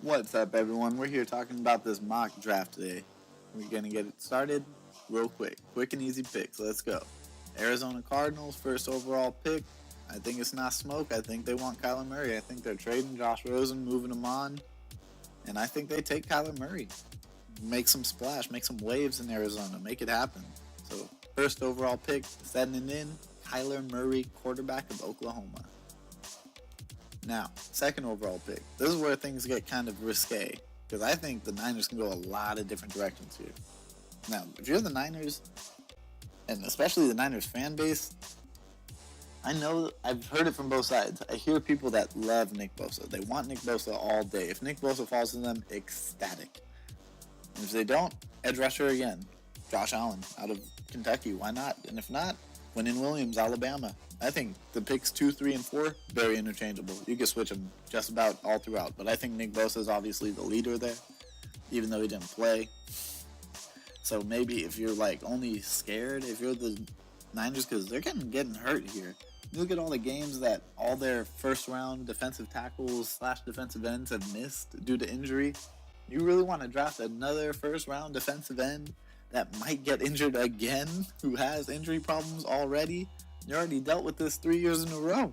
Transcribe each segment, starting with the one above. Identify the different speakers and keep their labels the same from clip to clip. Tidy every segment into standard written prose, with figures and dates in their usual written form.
Speaker 1: What's up, everyone? We're here talking about this mock draft today. We're going to get it started real quick. Quick and easy picks. Let's go. Arizona Cardinals, first overall pick. I think it's not smoke. I think they want Kyler Murray. I think they're trading Josh Rosen, moving him on. And I think they take Kyler Murray. Make some splash, make some waves in Arizona. Make it happen. So, first overall pick, setting it in, Kyler Murray, quarterback of Oklahoma. Now, second overall pick. This is where things get kind of risque, because I think the Niners can go a lot of different directions here. Now, if you're the Niners, and especially the Niners fan base, I know I've heard it from both sides. I hear people that love Nick Bosa. They want Nick Bosa all day. If Nick Bosa falls to them, ecstatic. And if they don't, edge rusher again. Josh Allen out of Kentucky. Why not? And if not, Quinnen Williams, Alabama. I think the picks 2, 3, and 4, very interchangeable. You can switch them just about all throughout. But I think Nick Bosa is obviously the leader there, even though he didn't play. So maybe if you're like only scared, if you're the Niners, because they're getting hurt here. You look at all the games that all their first round defensive tackles / defensive ends have missed due to injury. You really want to draft another first round defensive end that might get injured again, who has injury problems already? You already dealt with this 3 years in a row.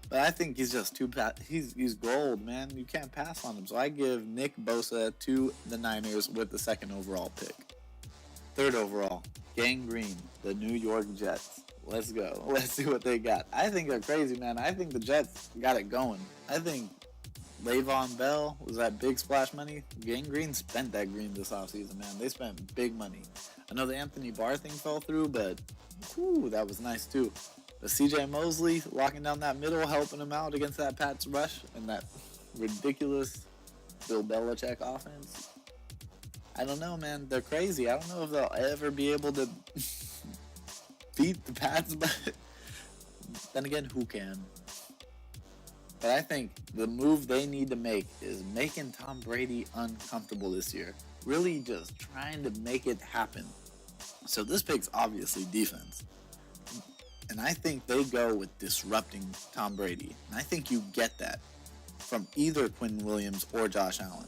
Speaker 1: But I think he's just he's gold, man. You can't pass on him. So I give Nick Bosa to the Niners with the second overall pick. Third overall, Gang Green, the New York Jets. Let's go. Let's see what they got. I think they're crazy, man. I think the Jets got it going. I think Le'Veon Bell was that big splash money. Gang Green spent that green this offseason, man. They spent big money. I know the Anthony Barr thing fell through, but that was nice too. But CJ Mosley locking down that middle, helping him out against that Pats rush and that ridiculous Bill Belichick offense. I don't know, man. They're crazy. I don't know if they'll ever be able to beat the Pats, but then again, who can? But I think the move they need to make is making Tom Brady uncomfortable this year. Really just trying to make it happen. So this pick's obviously defense. And I think they go with disrupting Tom Brady. And I think you get that from either Quinnen Williams or Josh Allen.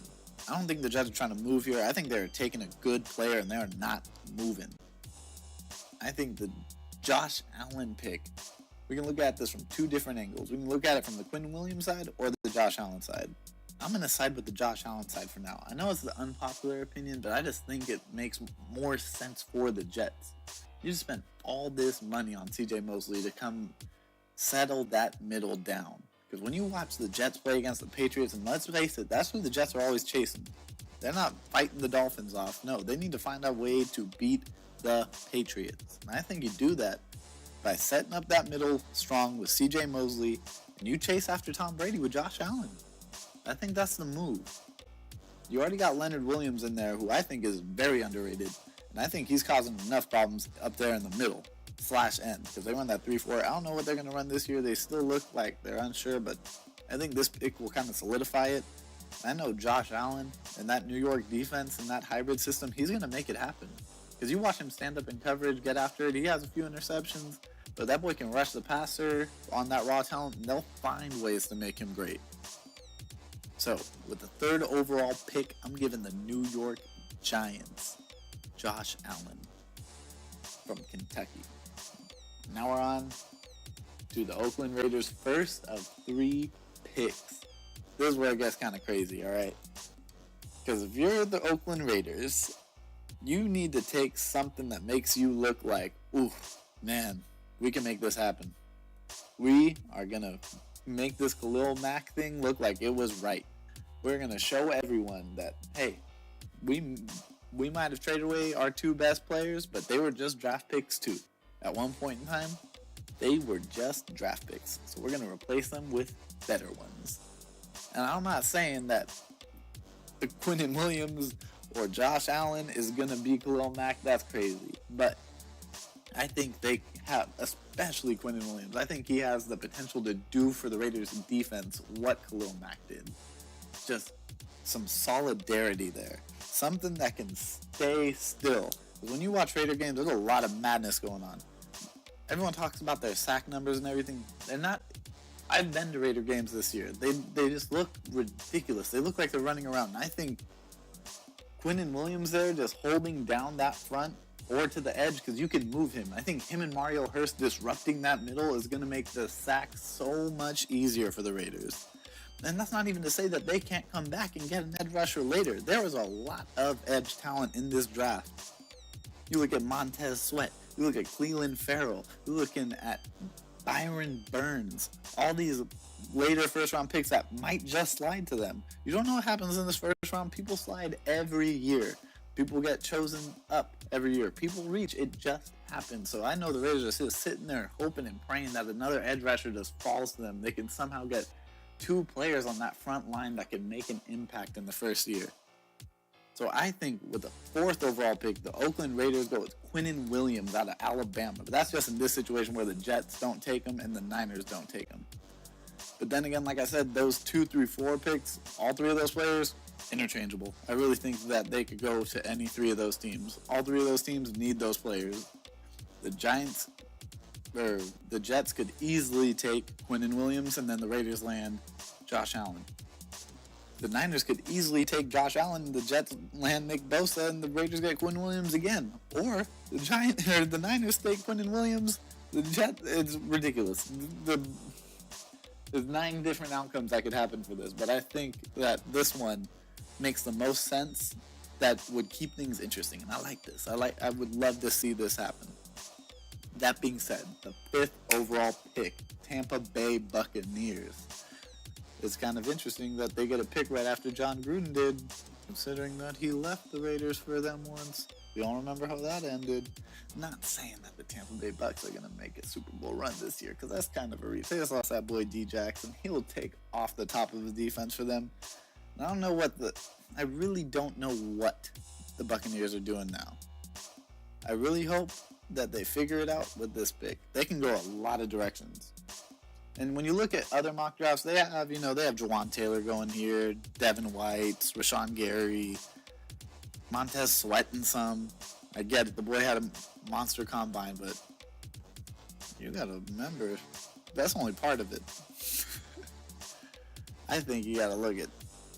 Speaker 1: I don't think the Jets are trying to move here. I think they're taking a good player and they're not moving. I think the Josh Allen pick, we can look at this from two different angles. We can look at it from the Quinnen Williams side or the Josh Allen side. I'm going to side with the Josh Allen side for now. I know it's the unpopular opinion, but I just think it makes more sense for the Jets. You just spent all this money on CJ Mosley to come settle that middle down. Because when you watch the Jets play against the Patriots, and let's face it, that's who the Jets are always chasing. They're not fighting the Dolphins off. No, they need to find a way to beat the Patriots. And I think you do that by setting up that middle strong with CJ Mosley, and you chase after Tom Brady with Josh Allen. I think that's the move. You already got Leonard Williams in there, who I think is very underrated. And I think he's causing enough problems up there in the middle / end. Because they run that 3-4. I don't know what they're going to run this year. They still look like they're unsure. But I think this pick will kind of solidify it. I know Josh Allen and that New York defense and that hybrid system, he's going to make it happen. Because you watch him stand up in coverage, get after it. He has a few interceptions. But that boy can rush the passer on that raw talent. And they'll find ways to make him great. So, with the third overall pick, I'm giving the New York Giants Josh Allen from Kentucky. Now we're on to the Oakland Raiders' first of 3 picks. This is where it gets kind of crazy, alright? Because if you're the Oakland Raiders, you need to take something that makes you look like, ooh, man, we can make this happen. We are going to make this Khalil Mack thing look like it was right. We're going to show everyone that, hey, we might have traded away our 2 best players, but they were just draft picks too. At one point in time, they were just draft picks. So we're going to replace them with better ones. And I'm not saying that the Quinnen Williams or Josh Allen is going to be Khalil Mack. That's crazy. But I think they have, especially Quinnen Williams, I think he has the potential to do for the Raiders defense what Khalil Mack did. Just some solidarity there. Something that can stay still. When you watch Raider games, there's a lot of madness going on. Everyone talks about their sack numbers and everything. They're not I've been to Raider games this year. They just look ridiculous. They look like they're running around. And I think Quinnen Williams there just holding down that front or to the edge because you can move him. I think him and Mario Hurst disrupting that middle is going to make the sack so much easier for the Raiders. And that's not even to say that they can't come back and get an edge rusher later. There was a lot of edge talent in this draft. You look at Montez Sweat. You look at Cleveland Farrell. You're looking at Byron Burns. All these later first-round picks that might just slide to them. You don't know what happens in this first round. People slide every year. People get chosen up every year. People reach. It just happens. So I know the Raiders are just sitting there hoping and praying that another edge rusher just falls to them. They can somehow get 2 players on that front line that can make an impact in the first year. So I think with the 4th overall pick, the Oakland Raiders go with Quinnen Williams out of Alabama. But that's just in this situation where the Jets don't take him and the Niners don't take him. But then again, like I said, those 2, 3, 4 picks, all 3 of those players, interchangeable. I really think that they could go to any 3 of those teams. All 3 of those teams need those players. The Jets could easily take Quinnen Williams, and then the Raiders land Josh Allen. The Niners could easily take Josh Allen, the Jets land Nick Bosa, and the Raiders get Quinnen Williams again. Or the Niners take Quinnen Williams, the Jets. It's ridiculous. There's 9 different outcomes that could happen for this, but I think that this one makes the most sense. That would keep things interesting, and I like this. I would love to see this happen. That being said, the 5th overall pick, Tampa Bay Buccaneers. It's kind of interesting that they get a pick right after John Gruden did, considering that he left the Raiders for them once. We all remember how that ended. Not saying that the Tampa Bay Bucs are going to make a Super Bowl run this year, because that's kind of a reach. They just lost that boy D Jackson. He'll take off the top of the defense for them. And I really don't know what the Buccaneers are doing now. I really hope that they figure it out with this pick. They can go a lot of directions. And when you look at other mock drafts, they have Jawan Taylor going here, Devin White, Rashawn Gary, Montez Sweat and some. I get it, the boy had a monster combine, but you gotta remember, that's only part of it. I think you gotta look at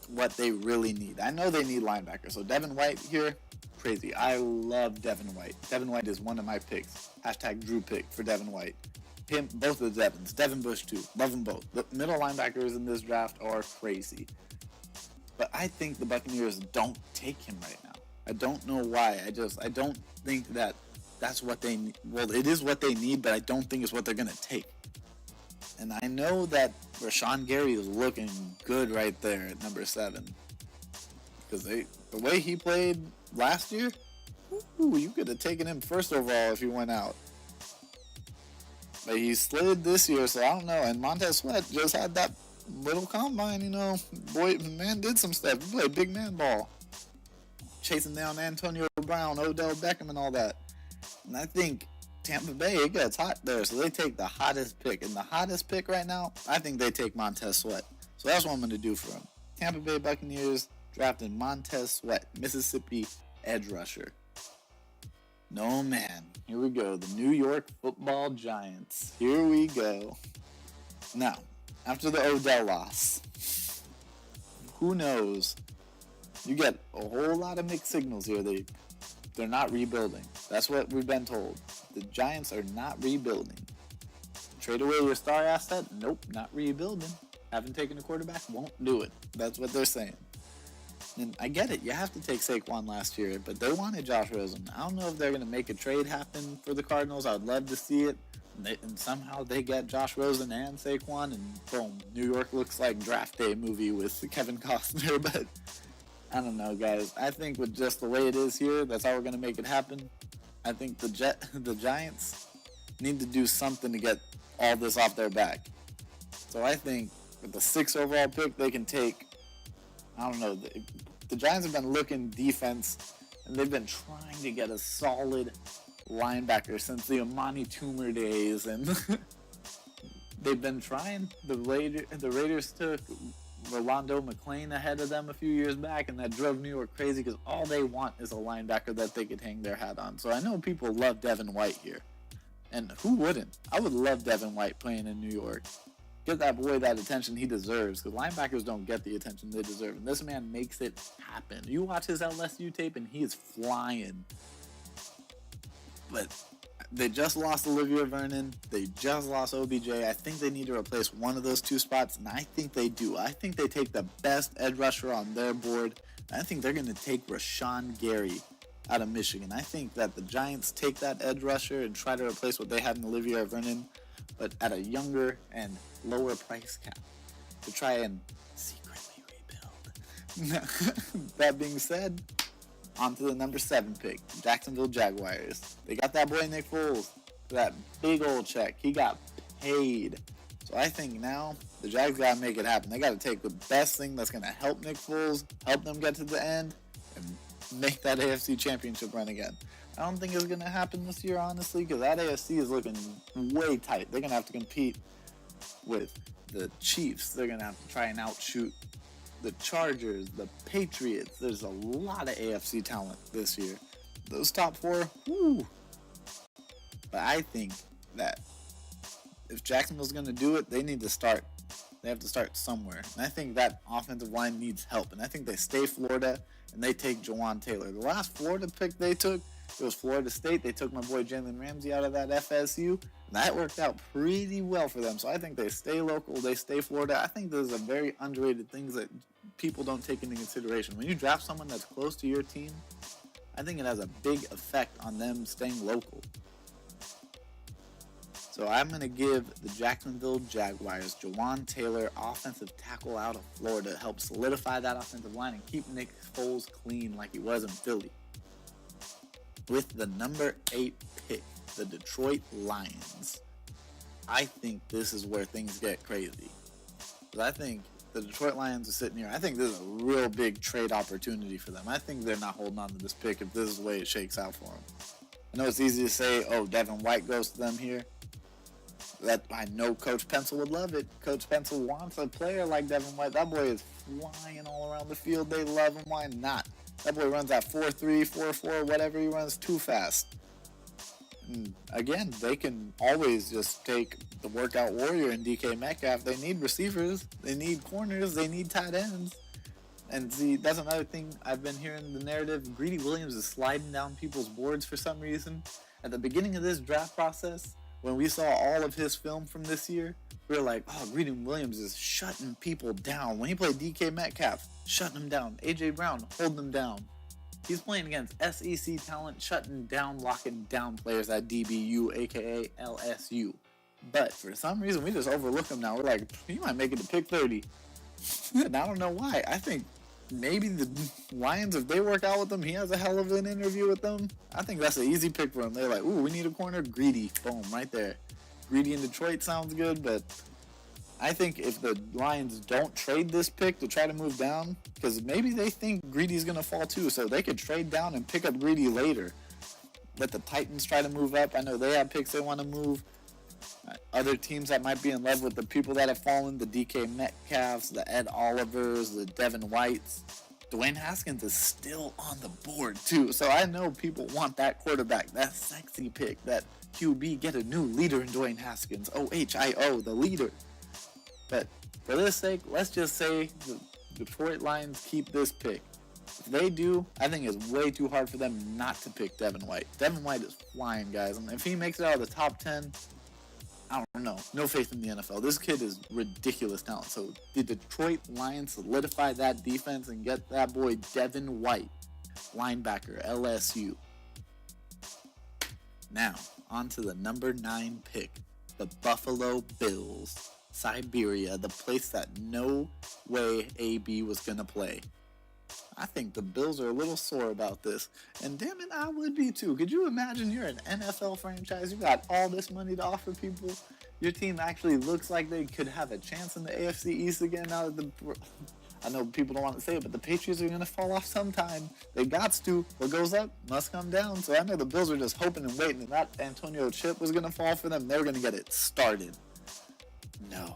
Speaker 1: what they really need. I know they need linebackers, so Devin White here, crazy. I love Devin White. Devin White is one of my picks. # Drew pick for Devin White. Both of the Devins. Devin Bush too. Love them both. The middle linebackers in this draft are crazy. But I think the Buccaneers don't take him right now. I don't know why. I don't think that that's what they need. Well, it is what they need, but I don't think it's what they're going to take. And I know that Rashawn Gary is looking good right there at number 7. Because the way he played last year, you could have taken him 1st overall if he went out. But he slid this year, so I don't know. And Montez Sweat just had that little combine, Boy, man did some stuff. He played big man ball. Chasing down Antonio Brown, Odell Beckham, and all that. And I think Tampa Bay, it gets hot there, so they take the hottest pick. And the hottest pick right now, I think they take Montez Sweat. So that's what I'm going to do for him. Tampa Bay Buccaneers drafting Montez Sweat, Mississippi edge rusher. No, man. Here we go. The New York Football Giants. Here we go. Now, after the Odell loss, who knows? You get a whole lot of mixed signals here. They're not rebuilding. That's what we've been told. The Giants are not rebuilding. Trade away your star asset? Nope, not rebuilding. Haven't taken a quarterback? Won't do it. That's what they're saying. And I get it. You have to take Saquon last year, but they wanted Josh Rosen. I don't know if they're going to make a trade happen for the Cardinals. I would love to see it. And somehow they get Josh Rosen and Saquon, and boom, New York looks like Draft Day movie with Kevin Costner. But I don't know, guys. I think with just the way it is here, that's how we're going to make it happen. I think the Giants need to do something to get all this off their back. So I think with the 6th overall pick, they can take, I don't know, the Giants have been looking defense, and they've been trying to get a solid linebacker since the Amani Toomer days, and they've been trying. The Raiders took Rolando McClain ahead of them a few years back, and that drove New York crazy because all they want is a linebacker that they could hang their hat on. So I know people love Devin White here, and who wouldn't? I would love Devin White playing in New York. Get that boy that attention he deserves, because linebackers don't get the attention they deserve, and this man makes it happen. You watch his LSU tape, and he is flying. But they just lost Olivia Vernon. They just lost OBJ. I think they need to replace one of those two spots, and I think they do. I think they take the best edge rusher on their board. I think they're going to take Rashawn Gary out of Michigan. I think that the Giants take that edge rusher and try to replace what they had in Olivia Vernon, but at a younger and lower price cap to try and secretly rebuild. That being said, on to the number 7 pick, Jacksonville Jaguars. They got that boy Nick Foles for that big old check. He got paid. So I think now the Jags got to make it happen. They got to take the best thing that's going to help Nick Foles, help them get to the end, and make that AFC Championship run again. I don't think it's going to happen this year, honestly, because that AFC is looking way tight. They're going to have to compete with the Chiefs. They're going to have to try and outshoot the Chargers, the Patriots. There's a lot of AFC talent this year. Those top 4, whoo. But I think that if Jacksonville's going to do it, they need to start. They have to start somewhere. And I think that offensive line needs help. And I think they stay Florida and they take Jawan Taylor. The last Florida pick they took, it was Florida State. They took my boy Jalen Ramsey out of that FSU. And that worked out pretty well for them. So I think they stay local. They stay Florida. I think those are very underrated things that people don't take into consideration. When you draft someone that's close to your team, I think it has a big effect on them staying local. So I'm going to give the Jacksonville Jaguars Jawan Taylor, offensive tackle out of Florida, help solidify that offensive line and keep Nick Foles clean like he was in Philly. With the number 8 pick, the Detroit Lions. I think this is where things get crazy. Because I think the Detroit Lions are sitting here. I think this is a real big trade opportunity for them. I think they're not holding on to this pick if this is the way it shakes out for them. I know it's easy to say, oh, Devin White goes to them here. That I know Coach Pencil would love it. Coach Pencil wants a player like Devin White. That boy is flying all around the field. They love him. Why not? That boy runs that 4.3, 4.4, whatever he runs, too fast. And again, they can always just take the workout warrior and DK Metcalf. They need receivers. They need corners. They need tight ends. And see, that's another thing I've been hearing the narrative. Greedy Williams is sliding down people's boards for some reason. At the beginning of this draft process, when we saw all of his film from this year, we were like, oh, Greedy Williams is shutting people down. When he played DK Metcalf, shutting him down. A.J. Brown, holding him down. He's playing against SEC talent, shutting down, locking down players at DBU, a.k.a. LSU. But for some reason, we just overlook him now. We're like, he might make it to pick 30. And I don't know why. I think maybe the Lions, if they work out with him, he has a hell of an interview with them. I think that's an easy pick for him. They're like, ooh, we need a corner. Greedy. Boom, right there. Greedy in Detroit sounds good, but I think if the Lions don't trade this pick to try to move down, because maybe they think Greedy's going to fall too, so they could trade down and pick up Greedy later. Let the Titans try to move up. I know they have picks they want to move. Other teams that might be in love with the people that have fallen, the DK Metcalfs, the Ed Olivers, the Devin Whites. Dwayne Haskins is still on the board too, so I know people want that quarterback, that sexy pick, that QB, get a new leader in Dwayne Haskins, OHIO, the leader. But for this sake, let's just say the Detroit Lions keep this pick. If they do, I think it's way too hard for them not to pick Devin White. Devin White is flying, guys. And if he makes it out of the top 10, I don't know. No faith in the NFL. This kid is ridiculous talent. So the Detroit Lions solidify that defense and get that boy Devin White, linebacker, LSU. Now, on to the number 9 pick, the Buffalo Bills. Siberia, the place that no way AB was going to play. I think the Bills are a little sore about this. And damn it, I would be too. Could you imagine you're an NFL franchise? You got all this money to offer people. Your team actually looks like they could have a chance in the AFC East again now that I know people don't want to say it, but the Patriots are going to fall off sometime. They got to. What goes up must come down. So I know the Bills are just hoping and waiting that Antonio Chip was going to fall for them. They're going to get it started. No.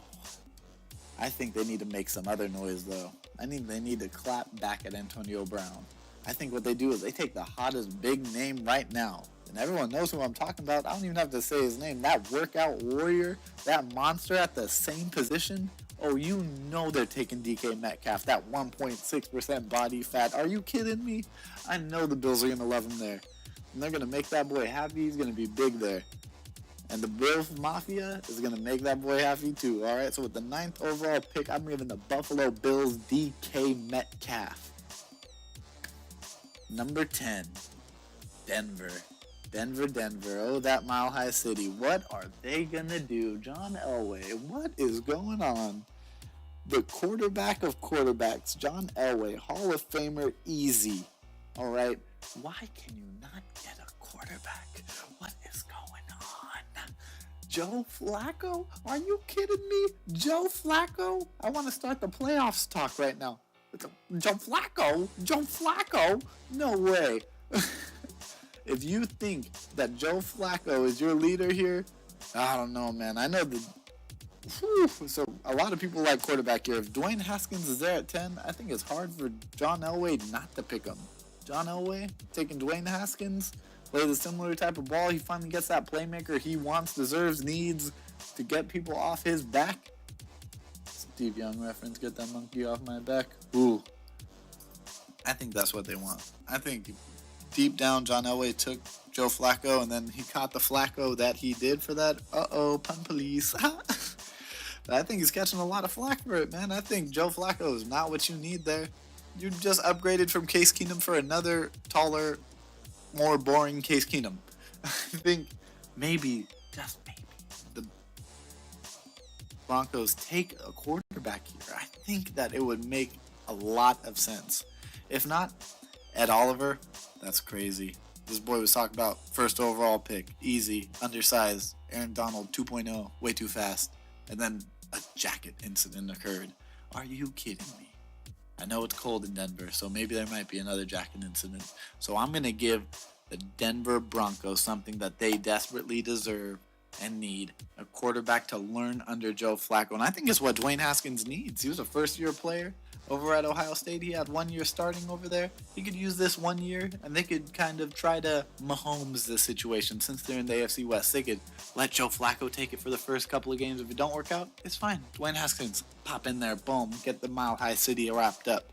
Speaker 1: I think they need to make some other noise, though. They need to clap back at Antonio Brown. I think what they do is they take the hottest big name right now, the and everyone knows who I'm talking about. I don't even have to say his name. That workout warrior, that monster at the same position. Oh, you know they're taking DK Metcalf, that 1.6% body fat. Are you kidding me? I know the Bills are going to love him there. And they're going to make that boy happy. He's going to be big there. And the Bills Mafia is going to make that boy happy too. All right, so with the 9th overall pick, I'm giving the Buffalo Bills DK Metcalf. Number 10, Denver. Denver. Oh, that Mile High City. What are they going to do? John Elway, what is going on? The quarterback of quarterbacks, John Elway, Hall of Famer, easy. All right, why can you not get a quarterback? What is going on? Joe Flacco? Are you kidding me? Joe Flacco? I want to start the playoffs talk right now. Joe Flacco? No way. If you think that Joe Flacco is your leader here, I don't know, man. I know so a lot of people like quarterback here. If Dwayne Haskins is there at 10, I think it's hard for John Elway not to pick him. John Elway taking Dwayne Haskins, plays a similar type of ball. He finally gets that playmaker he wants, deserves, needs to get people off his back. Steve Young reference, get that monkey off my back. Ooh. I think that's what they want. I think deep down, John Elway took Joe Flacco, and then he caught the Flacco that he did for that. Pun police. I think he's catching a lot of flack for it, man. I think Joe Flacco is not what you need there. You just upgraded from Case Keenum for another taller, more boring Case Keenum. I think maybe, just maybe, the Broncos take a quarterback here. I think that it would make a lot of sense. If not, Ed Oliver, that's crazy. This boy was talking about first overall pick, easy, undersized, Aaron Donald 2.0, way too fast, and then a jacket incident occurred. Are you kidding me? I know it's cold in Denver, so maybe there might be another jacket incident. So I'm going to give the Denver Broncos something that they desperately deserve and need, a quarterback to learn under Joe Flacco. And I think it's what Dwayne Haskins needs. He was a first-year player over at Ohio State. He had 1 year starting over there. He could use this 1 year, and they could kind of try to Mahomes the situation. Since they're in the AFC West, they could let Joe Flacco take it for the first couple of games. If it don't work out, it's fine. Dwayne Haskins, pop in there, boom, get the Mile High City wrapped up.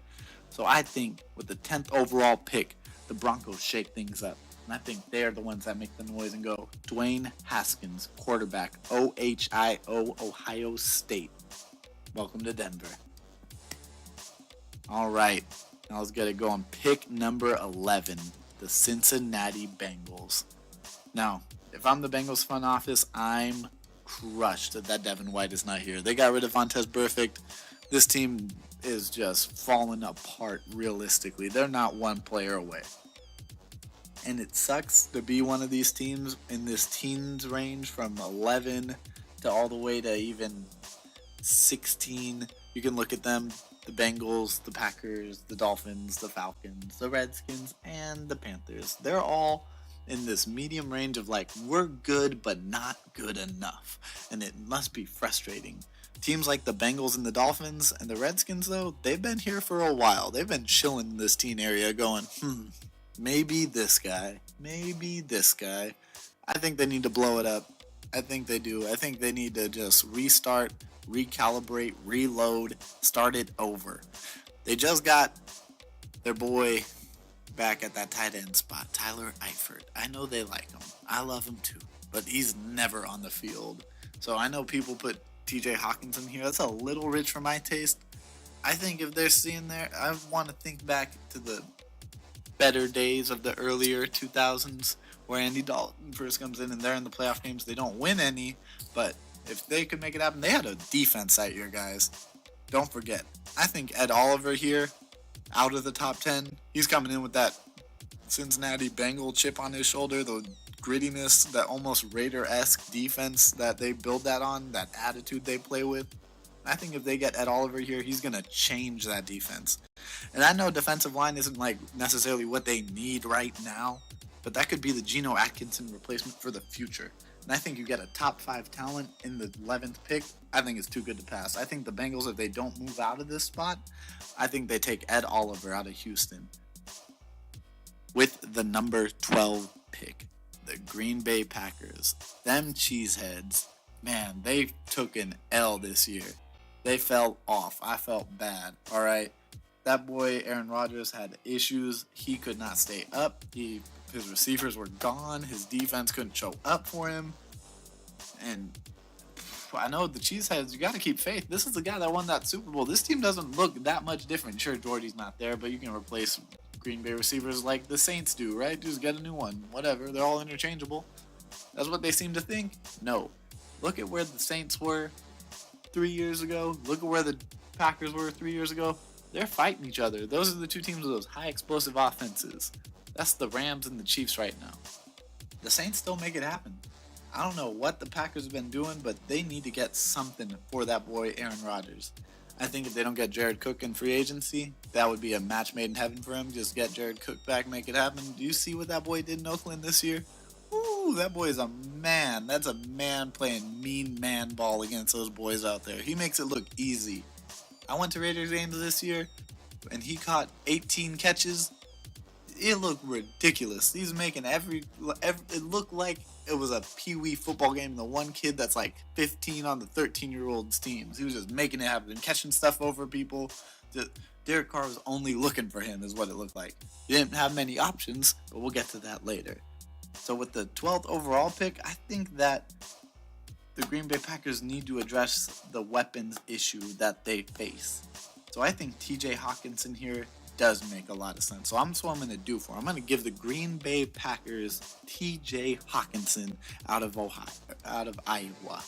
Speaker 1: So I think with the 10th overall pick, the Broncos shake things up. And I think they're the ones that make the noise and go, Dwayne Haskins, quarterback, OHIO, Ohio State. Welcome to Denver. All right, now let's get it going. Pick number 11, the Cincinnati Bengals. Now, if I'm the Bengals front office, I'm crushed that Devin White is not here. They got rid of Vontaze Burfict. This team is just falling apart realistically. They're not one player away. And it sucks to be one of these teams in this teens range from 11 to all the way to even 16. You can look at them, the Bengals, the Packers, the Dolphins, the Falcons, the Redskins, and the Panthers. They're all in this medium range of like, we're good, but not good enough. And it must be frustrating. Teams like the Bengals and the Dolphins and the Redskins, though, they've been here for a while. They've been chilling in this teen area going, maybe this guy. I think they need to blow it up. I think they do. I think they need to just restart, recalibrate, reload, start it over. They just got their boy back at that tight end spot, Tyler Eifert. I know they like him. I love him too. But he's never on the field. So I know people put TJ Hawkinson here. That's a little rich for my taste. I think if they're seeing there, I want to think back to the better days of the earlier 2000s where Andy Dalton first comes in and they're in the playoff games. They don't win any, but if they could make it happen, they had a defense that year, guys. Don't forget. I think Ed Oliver here, out of the top 10, he's coming in with that Cincinnati Bengal chip on his shoulder, the grittiness, that almost Raider-esque defense that they build that on, that attitude they play with. I think if they get Ed Oliver here, he's going to change that defense. And I know defensive line isn't like necessarily what they need right now, but that could be the Geno Atkinson replacement for the future. And I think you get a top 5 talent in the 11th pick. I think it's too good to pass. I think the Bengals, if they don't move out of this spot, I think they take Ed Oliver out of Houston with the number 12 pick. the Green Bay Packers. Them cheeseheads, man, they took an L this year. They fell off. I felt bad. All right. That boy, Aaron Rodgers, had issues. He could not stay up. His receivers were gone. His defense couldn't show up for him. And I know the Cheeseheads, you got to keep faith. This is the guy that won that Super Bowl. This team doesn't look that much different. Sure, Jordy's not there, but you can replace Green Bay receivers like the Saints do, right? Just get a new one. Whatever. They're all interchangeable. That's what they seem to think. No. Look at where the Saints were 3 years ago. Look at where the Packers were 3 years ago. They're fighting each other. Those are the two teams with those high explosive offenses. That's the Rams and the Chiefs right now. The Saints still make it happen. I don't know what the Packers have been doing, but they need to get something for that boy, Aaron Rodgers. I think if they don't get Jared Cook in free agency, that would be a match made in heaven for him. Just get Jared Cook back, make it happen. Do you see what that boy did in Oakland this year? Ooh, that boy is a man. That's a man playing mean man ball against those boys out there. He makes it look easy. I went to Raiders games this year, and he caught 18 catches. It looked ridiculous. He's making every it looked like it was a pee-wee football game. The one kid that's like 15 on the 13-year-old's teams. He was just making it happen, catching stuff over people. Derek Carr was only looking for him is what it looked like. He didn't have many options, but we'll get to that later. So with the 12th overall pick, I think that the Green Bay Packers need to address the weapons issue that they face. So I think TJ Hawkinson here does make a lot of sense. So that's what I'm going to do for him. I'm going to give the Green Bay Packers TJ Hawkinson out of Iowa.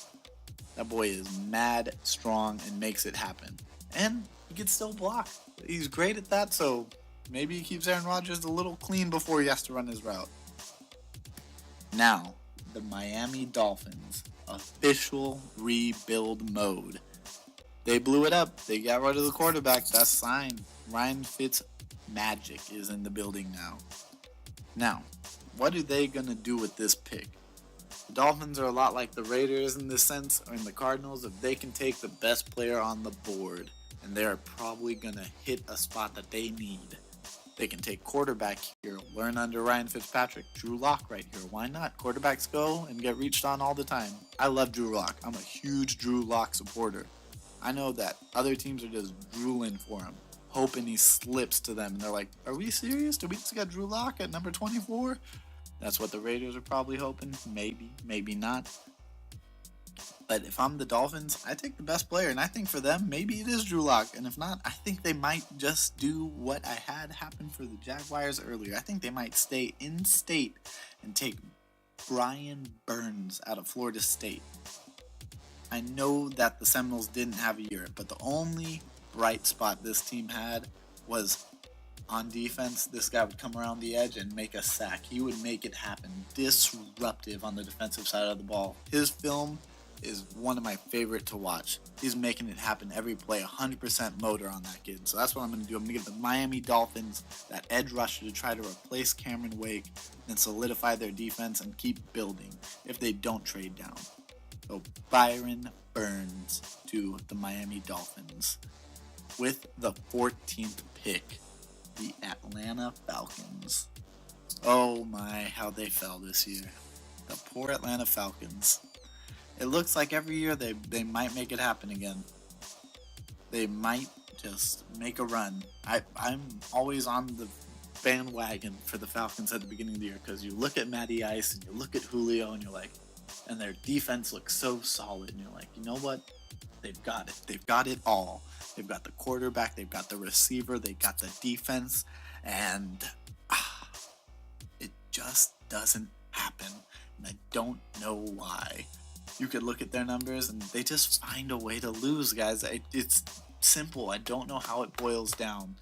Speaker 1: That boy is mad strong and makes it happen. And he can still block. He's great at that, so maybe he keeps Aaron Rodgers a little clean before he has to run his route. Now, the Miami Dolphins. Official rebuild mode. They blew it up. They got rid of the quarterback. That's a sign. Ryan Fitzmagic is in the building now. Now, what are they going to do with this pick? The Dolphins are a lot like the Raiders in this sense, or in the Cardinals, if they can take the best player on the board, and they're probably going to hit a spot that they need. They can take quarterback here, learn under Ryan Fitzpatrick, Drew Lock right here. Why not? Quarterbacks go and get reached on all the time. I love Drew Lock. I'm a huge Drew Lock supporter. I know that other teams are just drooling for him, hoping he slips to them. And they're like, are we serious? Did we just get Drew Lock at number 24? That's what the Raiders are probably hoping. Maybe, maybe not. But if I'm the Dolphins, I take the best player. And I think for them, maybe it is Drew Lock. And if not, I think they might just do what I had happen for the Jaguars earlier. I think they might stay in state and take Brian Burns out of Florida State. I know that the Seminoles didn't have a year, but the only bright spot this team had was on defense. This guy would come around the edge and make a sack. He would make it happen. Disruptive on the defensive side of the ball. His film is one of my favorite to watch. He's making it happen every play, 100% motor on that kid. So that's what I'm going to do. I'm going to give the Miami Dolphins that edge rusher to try to replace Cameron Wake and solidify their defense and keep building if they don't trade down. So Byron Burns to the Miami Dolphins. With the 14th pick, the Atlanta Falcons. Oh my, how they fell this year. The poor Atlanta Falcons. It looks like every year they might make it happen again. They might just make a run. I'm always on the bandwagon for the Falcons at the beginning of the year because you look at Matty Ice and you look at Julio and you're like, and their defense looks so solid and you're like, you know what? They've got it. They've got it all. They've got the quarterback, they've got the receiver, they've got the defense, and it just doesn't happen. And I don't know why. You could look at their numbers and they just find a way to lose, guys. It's simple. I don't know how it boils down.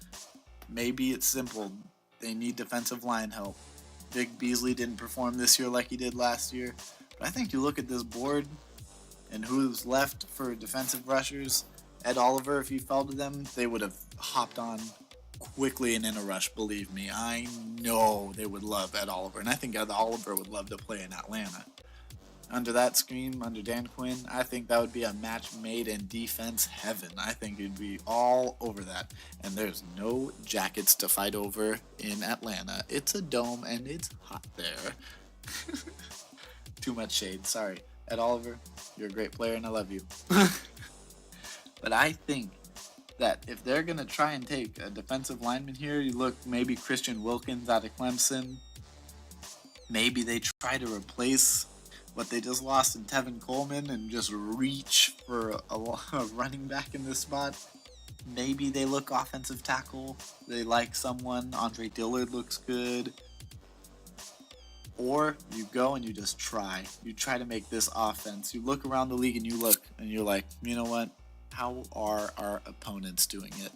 Speaker 1: Maybe it's simple. They need defensive line help. Vic Beasley didn't perform this year like he did last year. But I think you look at this board and who's left for defensive rushers. Ed Oliver, if he fell to them, they would have hopped on quickly and in a rush, believe me. I know they would love Ed Oliver, and I think Ed Oliver would love to play in Atlanta. Under that scheme, under Dan Quinn, I think that would be a match made in defense heaven. I think it'd be all over that. And there's no jackets to fight over in Atlanta. It's a dome, and it's hot there. Too much shade. Sorry. Ed Oliver, you're a great player and I love you. But I think that if they're going to try and take a defensive lineman here, you look maybe Christian Wilkins out of Clemson. Maybe they try to replace what they just lost in Tevin Coleman and just reach for a running back in this spot. Maybe they look offensive tackle. They like someone. Andre Dillard looks good. Or you go and you just try. You try to make this offense. You look around the league and you look and you're like, you know what? How are our opponents doing it?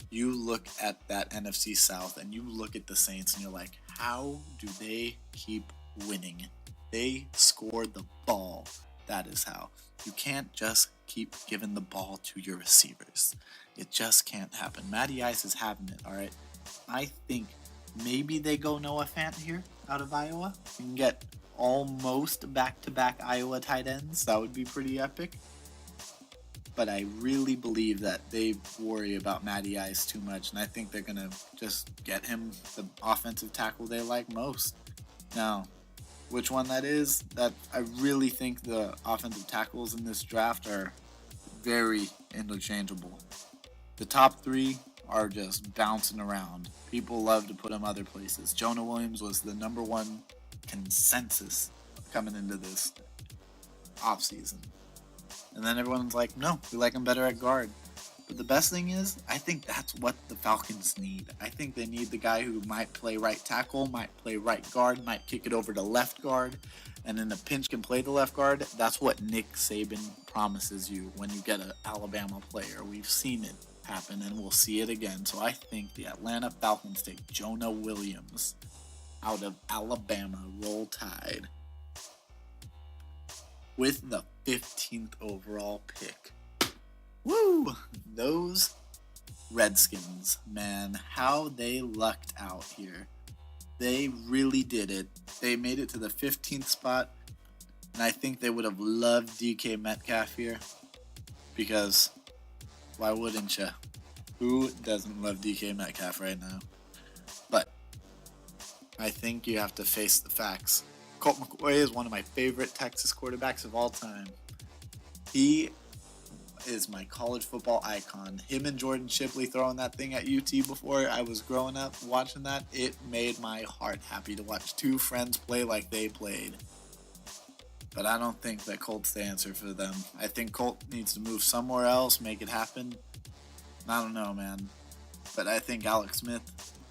Speaker 1: You look at that NFC South and you look at the Saints and you're like, how do they keep winning? They scored the ball. That is how. You can't just keep giving the ball to your receivers. It just can't happen. Matty Ice is having it, all right? I think maybe they go Noah Fant here out of Iowa. You can get almost back-to-back Iowa tight ends. That would be pretty epic. But I really believe that they worry about Matty Ice too much, and I think they're going to just get him the offensive tackle they like most. Now, which one that is, that I really think the offensive tackles in this draft are very interchangeable. The top three are just bouncing around. People love to put them other places. Jonah Williams was the number one consensus coming into this offseason. And then everyone's like, no, we like him better at guard. But the best thing is, I think that's what the Falcons need. I think they need the guy who might play right tackle, might play right guard, might kick it over to left guard, and in a pinch can play the left guard. That's what Nick Saban promises you when you get an Alabama player. We've seen it happen, and we'll see it again. So I think the Atlanta Falcons take Jonah Williams out of Alabama. Roll Tide. With the 15th overall pick. Woo! Those Redskins, man, how they lucked out here. They really did it. They made it to the 15th spot, and I think they would have loved DK Metcalf here, because why wouldn't you? Who doesn't love DK Metcalf right now? But I think you have to face the facts. Colt McCoy is one of my favorite Texas quarterbacks of all time. He is my college football icon. Him and Jordan Shipley throwing that thing at UT before I was growing up watching that, it made my heart happy to watch two friends play like they played. But I don't think that Colt's the answer for them. I think Colt needs to move somewhere else, make it happen. I don't know, man. But I think Alex Smith,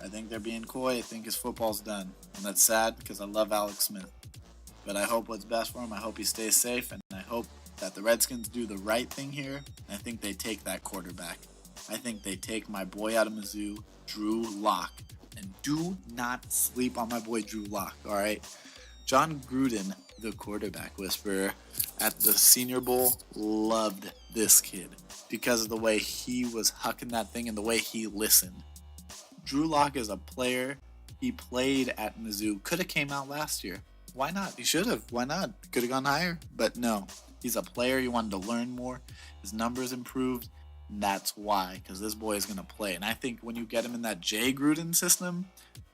Speaker 1: I think they're being coy. I think his football's done. And that's sad because I love Alex Smith. But I hope what's best for him. I hope he stays safe. And I hope that the Redskins do the right thing here. I think they take that quarterback. I think they take my boy out of Mizzou, Drew Lock. And do not sleep on my boy Drew Lock, all right? John Gruden, the quarterback whisperer, at the Senior Bowl, loved this kid because of the way he was hucking that thing and the way he listened. Drew Lock is a player. He played at Mizzou. Could have came out last year. Why not? He should have. Why not? Could have gone higher. But no. He's a player. He wanted to learn more. His numbers improved. And that's why. Because this boy is going to play. And I think when you get him in that Jay Gruden system,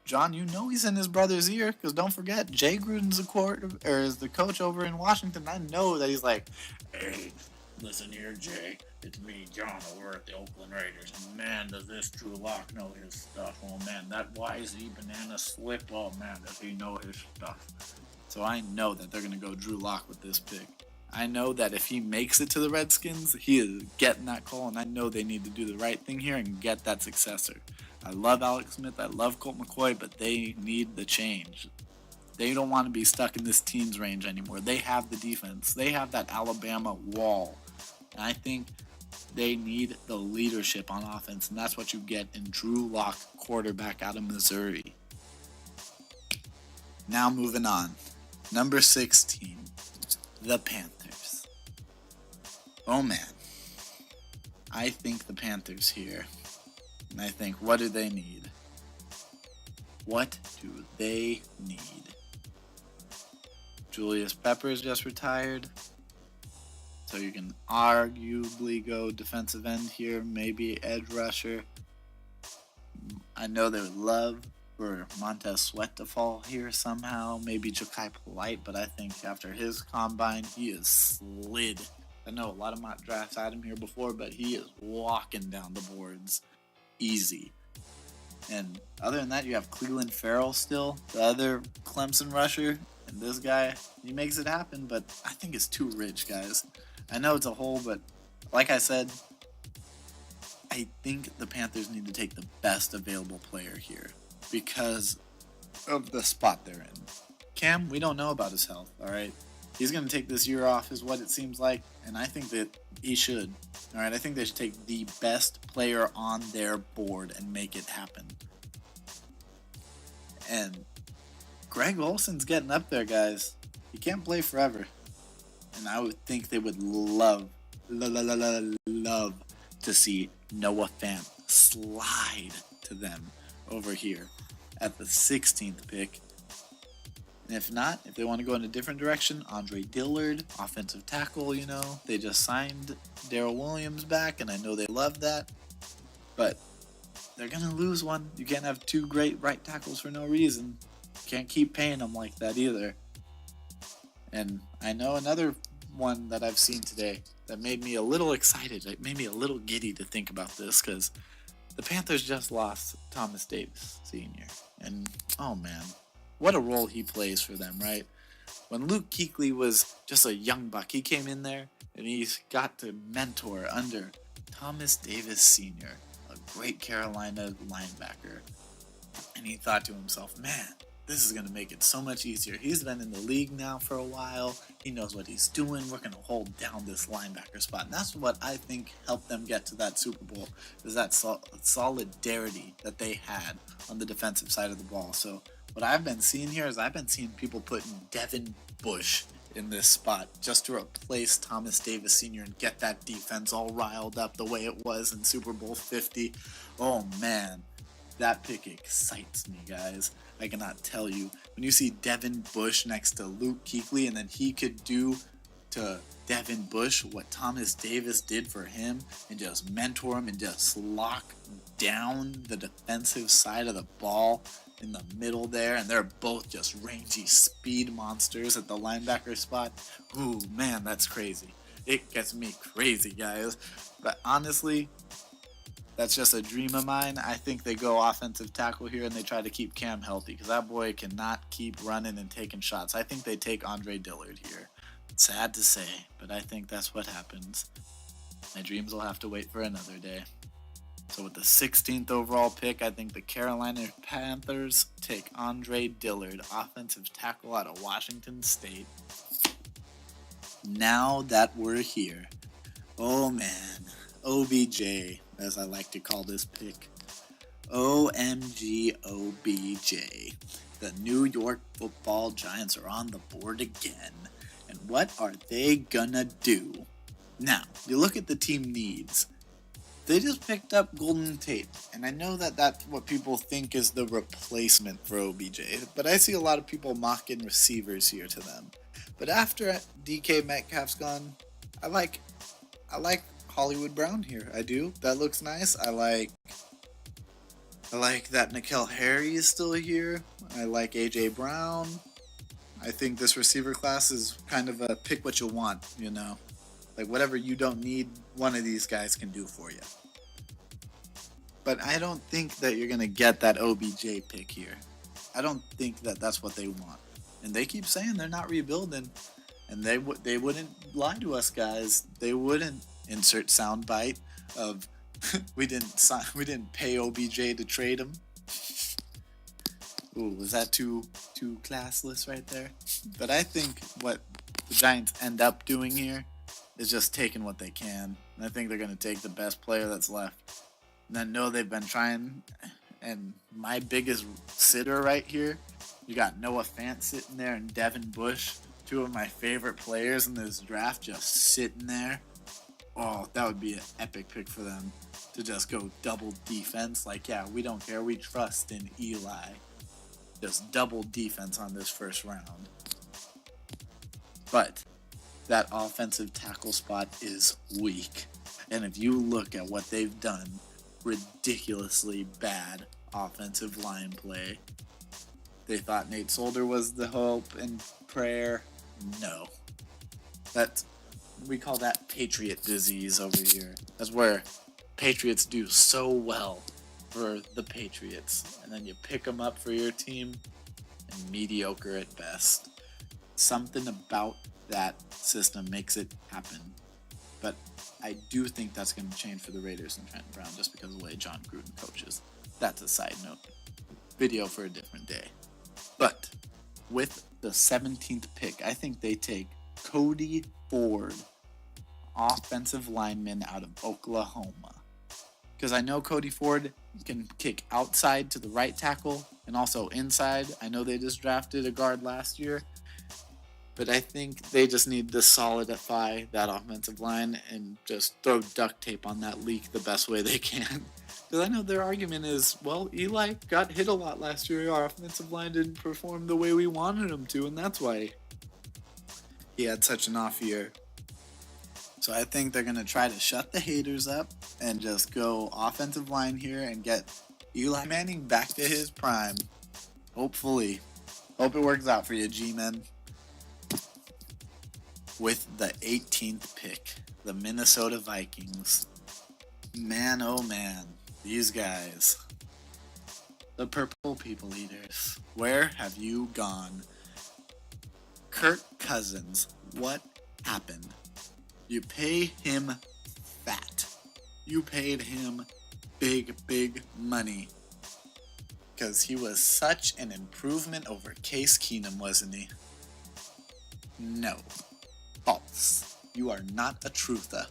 Speaker 1: John, you know he's in his brother's ear. Because don't forget, Jay Gruden's is the coach over in Washington. I know that he's like, hey, listen here, Jay. It's me, John, over at the Oakland Raiders. And man, does this Drew Lock know his stuff. Oh, man, that YZ banana slip. Oh, man, does he know his stuff. So I know that they're going to go Drew Lock with this pick. I know that if he makes it to the Redskins, he is getting that call, and I know they need to do the right thing here and get that successor. I love Alex Smith. I love Colt McCoy, but they need the change. They don't want to be stuck in this teens range anymore. They have the defense. They have that Alabama wall. And I think they need the leadership on offense, and that's what you get in Drew Lock, quarterback out of Missouri. Now moving on. Number 16, the Panthers. Oh man. I think the Panthers here. And I think, what do they need? What do they need? Julius Peppers just retired. So you can arguably go defensive end here, maybe edge rusher. I know they would love for Montez Sweat to fall here somehow. Maybe Ja'Kai Polite, but I think after his combine, he is slid. I know a lot of mock drafts had him here before, but he is walking down the boards easy. And other than that, you have Cleveland Farrell still, the other Clemson rusher. And this guy, he makes it happen, but I think it's too rich, guys. I know it's a hole, but like I said, I think the Panthers need to take the best available player here because of the spot they're in. Cam, we don't know about his health, all right? He's going to take this year off is what it seems like, and I think that he should. All right, I think they should take the best player on their board and make it happen. And Greg Olsen's getting up there, guys. He can't play forever. And I would think they would love to see Noah Fant slide to them over here at the 16th pick. And if not, if they want to go in a different direction, Andre Dillard, offensive tackle, they just signed Darrell Williams back, and I know they love that. But they're going to lose one. You can't have two great right tackles for no reason. Can't keep paying them like that either. And I know another one that I've seen today that made me a little excited. It made me a little giddy to think about this because the Panthers just lost Thomas Davis Sr. And, oh man, what a role he plays for them, right? When Luke Kuechly was just a young buck, he came in there and he's got to mentor under Thomas Davis Sr., a great Carolina linebacker. And he thought to himself, man, this is going to make it so much easier. He's been in the league now for a while. He knows what he's doing. We're going to hold down this linebacker spot. And that's what I think helped them get to that Super Bowl, is that solidarity that they had on the defensive side of the ball. So what I've been seeing here is I've been seeing people putting Devin Bush in this spot just to replace Thomas Davis Sr. and get that defense all riled up the way it was in Super Bowl 50. Oh man, that pick excites me, guys. I cannot tell you. When you see Devin Bush next to Luke Kuechly, and then he could do to Devin Bush what Thomas Davis did for him and just mentor him and just lock down the defensive side of the ball in the middle there, and they're both just rangy speed monsters at the linebacker spot. Ooh, man, that's crazy. It gets me crazy, guys. But honestly, that's just a dream of mine. I think they go offensive tackle here and they try to keep Cam healthy because that boy cannot keep running and taking shots. I think they take Andre Dillard here. It's sad to say, but I think that's what happens. My dreams will have to wait for another day. So with the 16th overall pick, I think the Carolina Panthers take Andre Dillard, offensive tackle out of Washington State. Now that we're here, oh man, OBJ, as I like to call this pick. OMG OBJ. The New York Football Giants are on the board again. And what are they gonna do? Now, you look at the team needs. They just picked up Golden Tate, and I know that that's what people think is the replacement for OBJ, but I see a lot of people mocking receivers here to them. But after DK Metcalf's gone, I like Hollywood Brown here. I do. That looks nice. I like that N'Keal Harry is still here. I like AJ Brown. I think this receiver class is kind of a pick what you want, Like whatever you don't need, one of these guys can do for you. But I don't think that you're going to get that OBJ pick here. I don't think that that's what they want. And they keep saying they're not rebuilding. And they wouldn't lie to us, guys. They wouldn't insert soundbite of we didn't pay OBJ to trade him. Ooh, was that too classless right there? But I think what the Giants end up doing here is just taking what they can. And I think they're going to take the best player that's left. And I know they've been trying. And my biggest sitter right here, you got Noah Fant sitting there and Devin Bush, two of my favorite players in this draft, just sitting there. Oh, that would be an epic pick for them to just go double defense. Like, yeah, we don't care. We trust in Eli. Just double defense on this first round. But that offensive tackle spot is weak. And if you look at what they've done, ridiculously bad offensive line play. They thought Nate Solder was the hope and prayer. No. We call that Patriot disease over here. That's where Patriots do so well for the Patriots. And then you pick them up for your team and mediocre at best. Something about that system makes it happen. But I do think that's going to change for the Raiders and Trent Brown just because of the way John Gruden coaches. That's a side note. Video for a different day. But with the 17th pick, I think they take Cody Ford, offensive lineman out of Oklahoma. Because I know Cody Ford can kick outside to the right tackle and also inside. I know they just drafted a guard last year. But I think they just need to solidify that offensive line and just throw duct tape on that leak the best way they can. Because I know their argument is, well, Eli got hit a lot last year. Our offensive line didn't perform the way we wanted him to, and that's why he had such an off year. So I think they're going to try to shut the haters up and just go offensive line here and get Eli Manning back to his prime. Hopefully. Hope it works out for you, G-Men. With the 18th pick, the Minnesota Vikings. Man, oh man, these guys. The Purple People Eaters. Where have you gone? Kirk Cousins, what happened? You pay him fat. You paid him big money. Because he was such an improvement over Case Keenum, wasn't he? No. False. You are not a truther.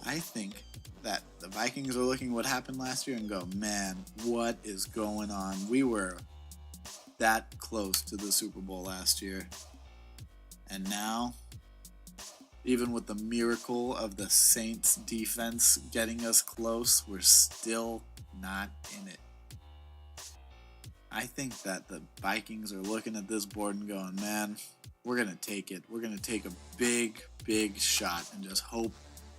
Speaker 1: I think that the Vikings are looking at what happened last year and go, man, what is going on? We were that close to the Super Bowl last year. And now, even with the miracle of the Saints defense getting us close, we're still not in it. I think that the Vikings are looking at this board and going, man, we're going to take it. We're going to take a big shot and just hope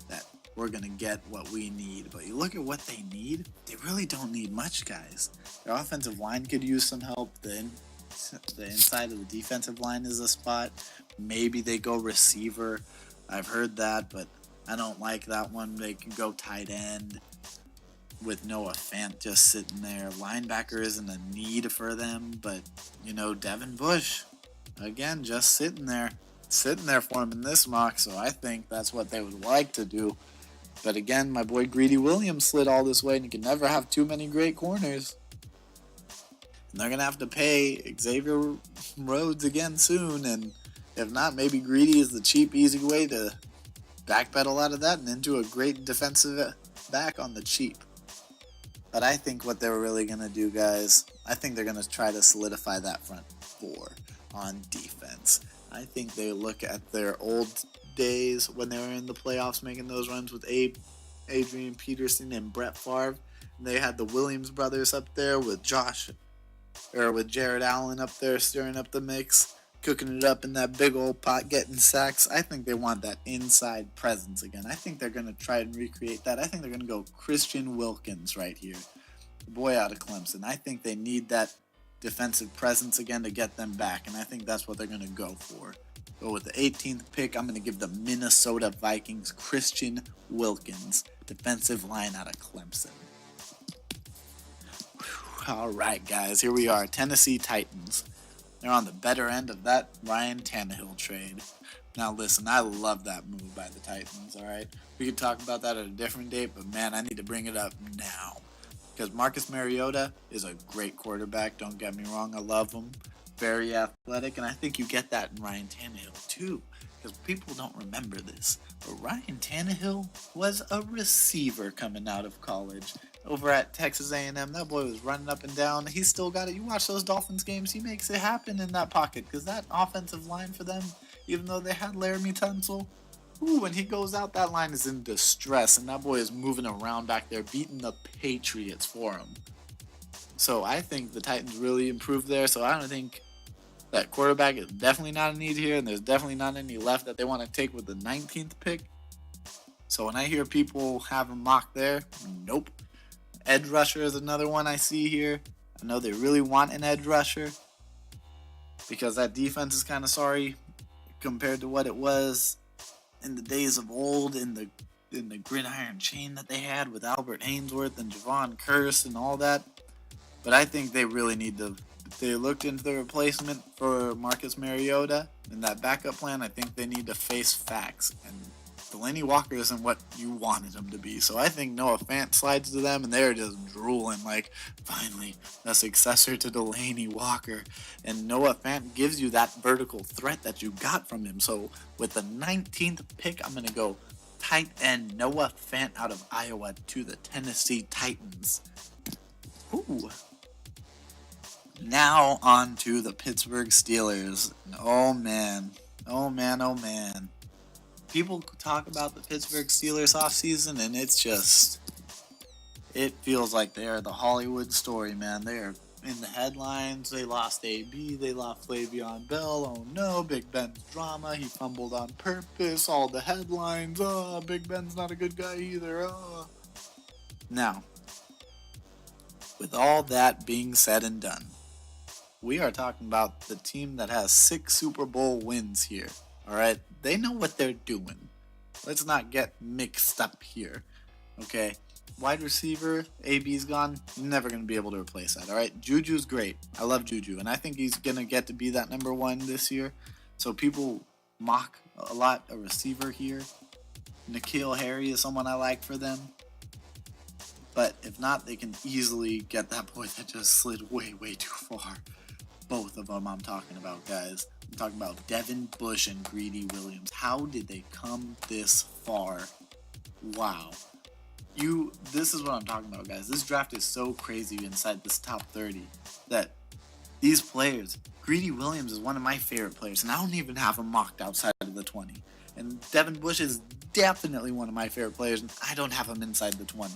Speaker 1: that we're going to get what we need. But you look at what they need, they really don't need much, guys. Their offensive line could use some help. The inside of the defensive line is a spot. Maybe they go receiver. I've heard that, but I don't like that one. They can go tight end with Noah Fant just sitting there. Linebacker isn't a need for them, but, Devin Bush, again, just sitting there for him in this mock, so I think that's what they would like to do. But again, my boy Greedy Williams slid all this way, and you can never have too many great corners. And they're going to have to pay Xavier Rhodes again soon, and if not, maybe Greedy is the cheap, easy way to backpedal out of that and into a great defensive back on the cheap. But I think what they're really going to do, guys, I think they're going to try to solidify that front four on defense. I think they look at their old days when they were in the playoffs making those runs with Adrian Peterson and Brett Favre. And they had the Williams brothers up there with Jared Allen up there stirring up the mix, cooking it up in that big old pot, getting sacks. I think they want that inside presence again. I think they're going to try and recreate that. I think they're going to go Christian Wilkins right here, the boy out of Clemson. I think they need that defensive presence again to get them back, and I think that's what they're going to go for. But with the 18th pick, I'm going to give the Minnesota Vikings Christian Wilkins, defensive line out of Clemson. All right, guys, here we are, Tennessee Titans. They're on the better end of that Ryan Tannehill trade. Now, listen, I love that move by the Titans, all right? We could talk about that at a different date, but, man, I need to bring it up now. Because Marcus Mariota is a great quarterback, don't get me wrong, I love him. Very athletic, and I think you get that in Ryan Tannehill, too. Because people don't remember this, but Ryan Tannehill was a receiver coming out of college. Over at Texas A&M, that boy was running up and down. He still got it. You watch those Dolphins games, he makes it happen in that pocket. Because that offensive line for them, even though they had Laramie Tunsil, when he goes out, that line is in distress. And that boy is moving around back there, beating the Patriots for him. So I think the Titans really improved there. So I don't think that quarterback is definitely not a need here. And there's definitely not any left that they want to take with the 19th pick. So when I hear people have a mock there, nope. Edge rusher is another one I see here. I know they really want an edge rusher because that defense is kind of sorry compared to what it was in the days of old, in the gridiron chain that they had with Albert Ainsworth and Javon Curse and all that. But I think they really need to. They looked into the replacement for Marcus Mariota and that backup plan. I think they need to face facts, and Delanie Walker isn't what you wanted him to be. So I think Noah Fant slides to them, and they're just drooling like, finally, a successor to Delanie Walker. And Noah Fant gives you that vertical threat that you got from him. So with the 19th pick, I'm going to go tight end Noah Fant out of Iowa to the Tennessee Titans. Ooh. Now on to the Pittsburgh Steelers. Oh man. People talk about the Pittsburgh Steelers offseason, and it feels like they are the Hollywood story, man. They are in the headlines. They lost AB, they lost Le'Veon Bell. Oh no, Big Ben's drama. He fumbled on purpose. All the headlines. Oh, Big Ben's not a good guy either. Oh. Now, with all that being said and done, we are talking about the team that has 6 Super Bowl wins here. Alright? They know what they're doing. Let's not get mixed up here. Okay? Wide receiver, AB's gone. You're never going to be able to replace that. Alright? Juju's great. I love Juju. And I think he's going to get to be that number 1 this year. So people mock a lot a receiver here. N'Keal Harry is someone I like for them. But if not, they can easily get that boy that just slid way, way too far. Both of them I'm talking about, guys. I'm talking about Devin Bush and Greedy Williams. How did they come this far? Wow. This is what I'm talking about, guys. This draft is so crazy inside this top 30 that these players, Greedy Williams is one of my favorite players, and I don't even have him mocked outside of the 20. And Devin Bush is definitely one of my favorite players, and I don't have him inside the 20.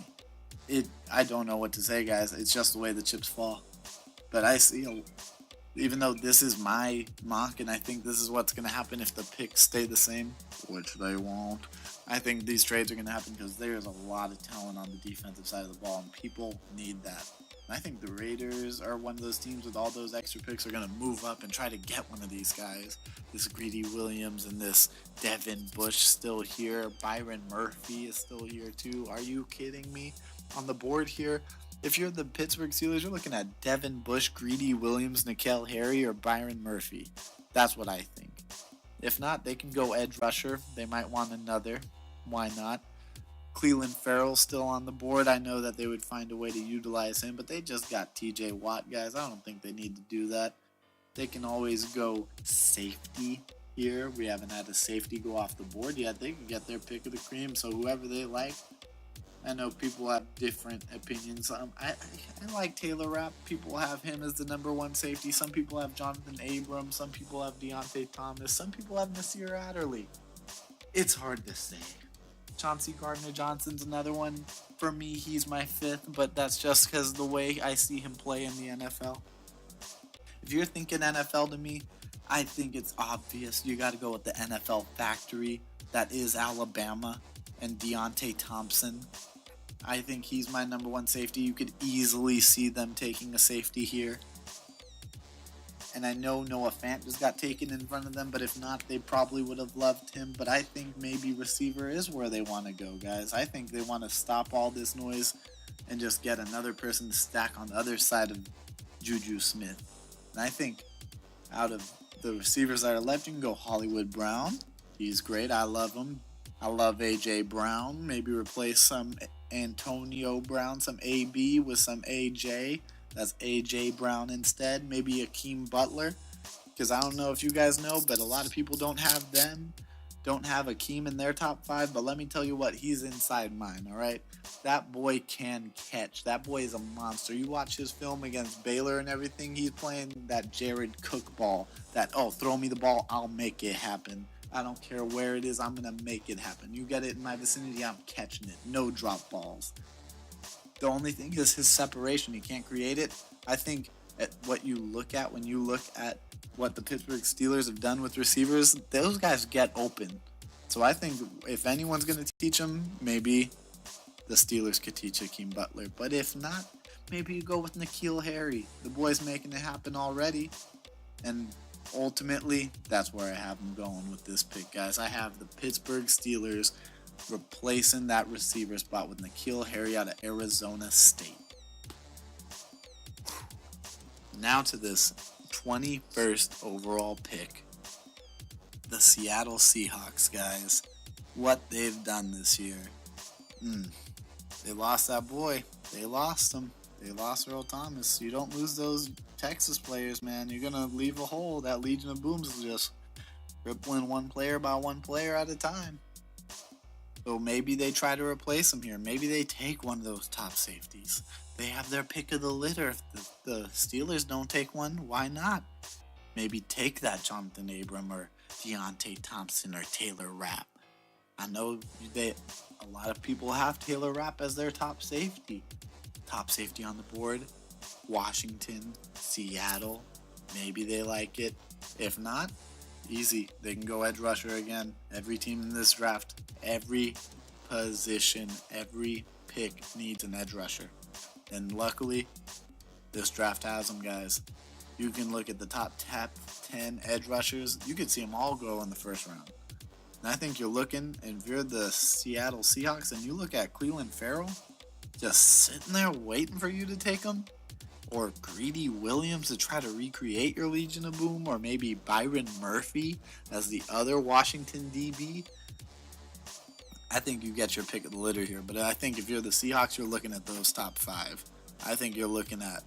Speaker 1: I don't know what to say, guys. It's just the way the chips fall. But I see, even though this is my mock, and I think this is what's going to happen if the picks stay the same, which they won't, I think these trades are going to happen because there's a lot of talent on the defensive side of the ball, and people need that. And I think the Raiders are one of those teams with all those extra picks are going to move up and try to get one of these guys. This Greedy Williams and this Devin Bush still here. Byron Murphy is still here too. Are you kidding me? On the board here, if you're the Pittsburgh Steelers, you're looking at Devin Bush, Greedy Williams, N'Keal Harry, or Byron Murphy. That's what I think. If not, they can go edge rusher. They might want another. Why not? Cleveland Farrell's still on the board. I know that they would find a way to utilize him, but they just got TJ Watt, guys. I don't think they need to do that. They can always go safety here. We haven't had a safety go off the board yet. They can get their pick of the cream, so whoever they like. I know people have different opinions. I like Taylor Rapp. People have him as the number 1 safety. Some people have Jonathan Abrams. Some people have Deontay Thomas. Some people have Nasir Adderley. It's hard to say. Chauncey Gardner-Johnson's another one. For me, he's my 5th, but that's just because the way I see him play in the NFL. If you're thinking NFL to me, I think it's obvious. You got to go with the NFL factory. That is Alabama and Deontay Thompson. I think he's my number 1 safety. You could easily see them taking a safety here. And I know Noah Fant just got taken in front of them, but if not, they probably would have loved him. But I think maybe receiver is where they want to go, guys. I think they want to stop all this noise and just get another person to stack on the other side of Juju Smith. And I think out of the receivers that are left, you can go Hollywood Brown. He's great. I love him. I love A.J. Brown. Maybe replace some Antonio Brown, some A.B. with some A.J. That's A.J. Brown instead. Maybe Akeem Butler. Because I don't know if you guys know, but a lot of people don't have Akeem in their top 5. But let me tell you what, he's inside mine, all right? That boy can catch. That boy is a monster. You watch his film against Baylor and everything, he's playing that Jared Cook ball. That, throw me the ball, I'll make it happen. I don't care where it is, I'm going to make it happen. You get it in my vicinity, I'm catching it. No drop balls. The only thing is his separation. He can't create it. I think at what you look at when you look at what the Pittsburgh Steelers have done with receivers, those guys get open. So I think if anyone's going to teach him, maybe the Steelers could teach Hakeem Butler. But if not, maybe you go with N'Keal Harry. The boy's making it happen already. And ultimately, that's where I have him going with this pick, guys. I have the Pittsburgh Steelers replacing that receiver spot with N'Keal Harry out of Arizona State. Now to this 21st overall pick. The Seattle Seahawks, guys. What they've done this year. They lost that boy. They lost him. They lost Earl Thomas. You don't lose those Texas players, man. You're going to leave a hole. That Legion of Booms is just rippling one player by one player at a time. So maybe they try to replace him here. Maybe they take one of those top safeties. They have their pick of the litter. If the Steelers don't take one, why not? Maybe take that Jonathan Abram or Deontay Thompson or Taylor Rapp. I know a lot of people have Taylor Rapp as their top safety. Top safety on the board. Washington, Seattle. Maybe they like it. If not, easy. They can go edge rusher again. Every team in this draft, every position, every pick needs an edge rusher. And luckily, this draft has them, guys. You can look at the top 10 edge rushers. You can see them all go in the first round. And I think you're looking, and if you're the Seattle Seahawks and you look at Clelin Ferrell, just sitting there waiting for you to take him, or Greedy Williams to try to recreate your Legion of Boom, or maybe Byron Murphy as the other Washington DB, I think you get your pick of the litter here. But I think if you're the Seahawks, you're looking at those top 5. I think you're looking at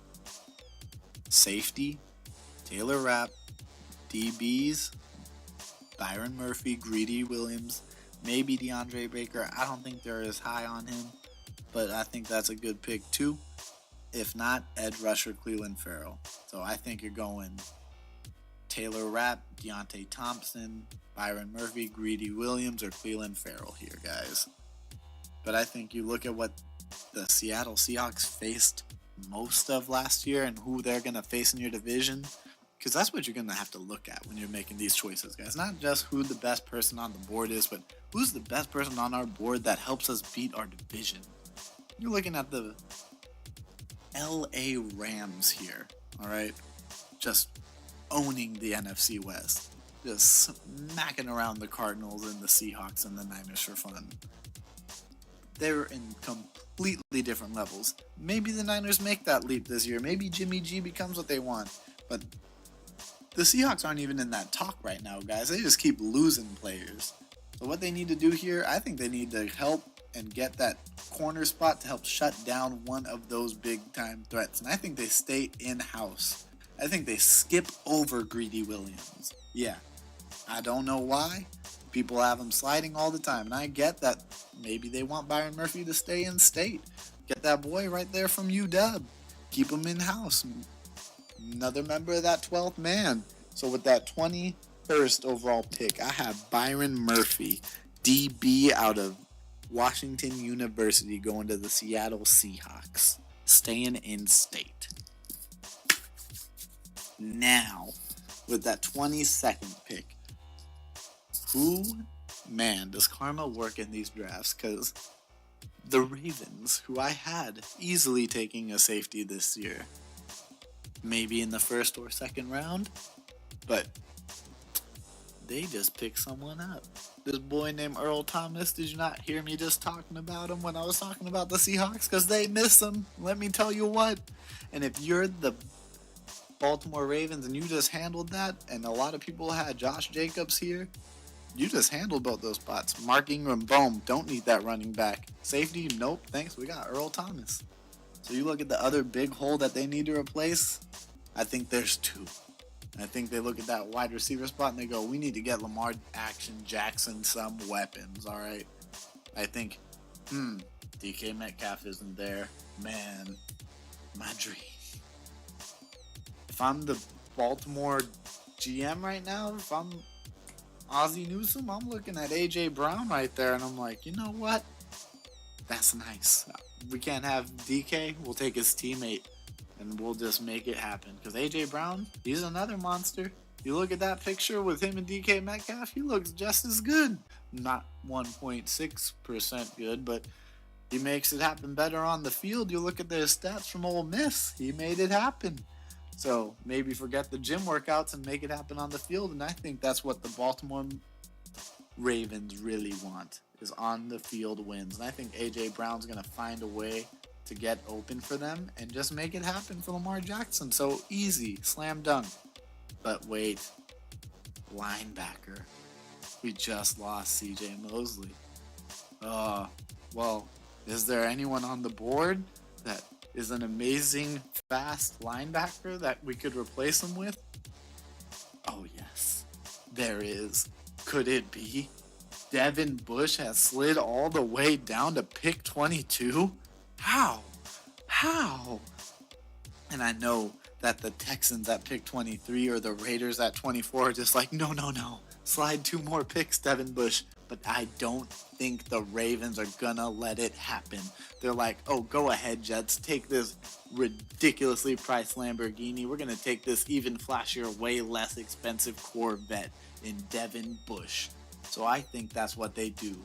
Speaker 1: safety, Taylor Rapp, DBs, Byron Murphy, Greedy Williams, maybe DeAndre Baker. I don't think they're as high on him, but I think that's a good pick too. If not, edge rusher Clelin Ferrell. So I think you're going Taylor Rapp, Deontay Thompson, Byron Murphy, Greedy Williams, or Clelin Ferrell here, guys. But I think you look at what the Seattle Seahawks faced most of last year and who they're going to face in your division, because that's what you're going to have to look at when you're making these choices, guys. Not just who the best person on the board is, but who's the best person on our board that helps us beat our division. You're looking at the LA Rams here, all right? Just owning the NFC West. Just smacking around the Cardinals and the Seahawks and the Niners for fun. They're in completely different levels. Maybe the Niners make that leap this year. Maybe Jimmy G becomes what they want. But the Seahawks aren't even in that talk right now, guys. They just keep losing players. So what they need to do here, I think they need to help and get that corner spot to help shut down one of those big-time threats. And I think they stay in-house. I think they skip over Greedy Williams. Yeah, I don't know why. People have him sliding all the time. And I get that maybe they want Byron Murphy to stay in state. Get that boy right there from UW. Keep him in-house. Another member of that 12th man. So with that 21st overall pick, I have Byron Murphy, DB out of Washington University, going to the Seattle Seahawks, staying in state. Now, with that 22nd pick, does karma work in these drafts? Because the Ravens, who I had easily taking a safety this year, maybe in the first or second round, but they just picked someone up. This boy named Earl Thomas, did you not hear me just talking about him when I was talking about the Seahawks? Because they miss him. Let me tell you what. And if you're the Baltimore Ravens and you just handled that, and a lot of people had Josh Jacobs here, you just handled both those spots. Mark Ingram, boom, don't need that running back. Safety, nope, thanks, we got Earl Thomas. So you look at the other big hole that they need to replace, I think there's 2. I think they look at that wide receiver spot and they go, we need to get Lamar Jackson some weapons, all right? I think, DK Metcalf isn't there. Man, my dream. If I'm the Baltimore GM right now, if I'm Ozzie Newsome, I'm looking at A.J. Brown right there, and I'm like, you know what? That's nice. We can't have DK. We'll take his teammate, and we'll just make it happen. Because A.J. Brown, he's another monster. You look at that picture with him and DK Metcalf, he looks just as good. Not 1.6% good, but He makes it happen better on the field. You look at the stats from Ole Miss. He made it happen. So maybe forget the gym workouts and make it happen on the field. And I think that's what the Baltimore Ravens really want, is on the field wins. And I think A.J. Brown's going to find a way to get open for them and just make it happen for Lamar Jackson. So easy, slam dunk. But wait, linebacker. We just lost C.J. Mosley. Well, is there anyone on the board that is an amazing, fast linebacker that we could replace him with? Oh, yes, there is. Could it be? Devin Bush has slid all the way down to pick 22? How? And I know that the Texans at pick 23 or the Raiders at 24 are just like, no. Slide 2 more picks, Devin Bush. But I don't think the Ravens are gonna let it happen. They're like, oh, go ahead, Jets. Take this ridiculously priced Lamborghini. We're gonna take this even flashier, way less expensive Corvette in Devin Bush. So I think that's what they do.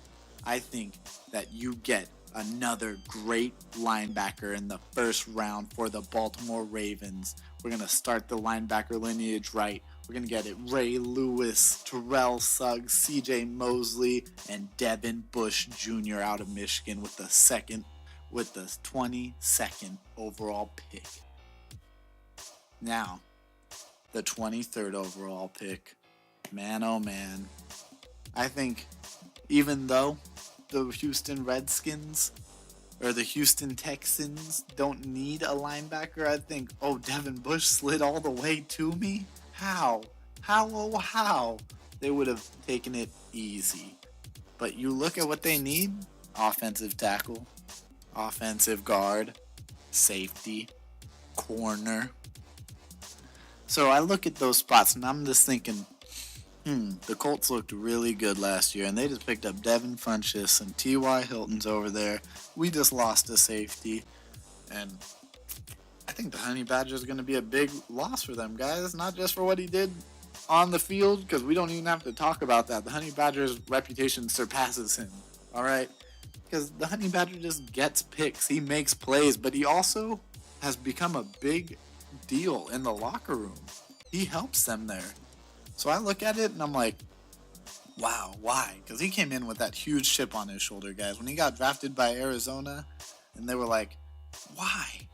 Speaker 1: I think that you get another great linebacker in the first round for the Baltimore Ravens. We're going to start the linebacker lineage right. We're going to get it Ray Lewis, Terrell Suggs, C.J. Mosley, and Devin Bush Jr. out of Michigan with the 22nd overall pick. Now, the 23rd overall pick. Man, oh man. I think even though the Houston Redskins or the Houston Texans don't need a linebacker, I think, Devin Bush slid all the way to me? How? They would have taken it easy. But you look at what they need: offensive tackle, offensive guard, safety, corner. So I look at those spots and I'm just thinking, the Colts looked really good last year, and they just picked up Devin Funchess and T.Y. Hilton's over there. We just lost a safety, and I think the Honey Badger is going to be a big loss for them, guys. Not just for what he did on the field, because we don't even have to talk about that. The Honey Badger's reputation surpasses him, all right? Because the Honey Badger just gets picks. He makes plays, but he also has become a big deal in the locker room. He helps them there. So I look at it and I'm like, wow, why? Because he came in with that huge chip on his shoulder, guys. When he got drafted by Arizona, and they were like, why?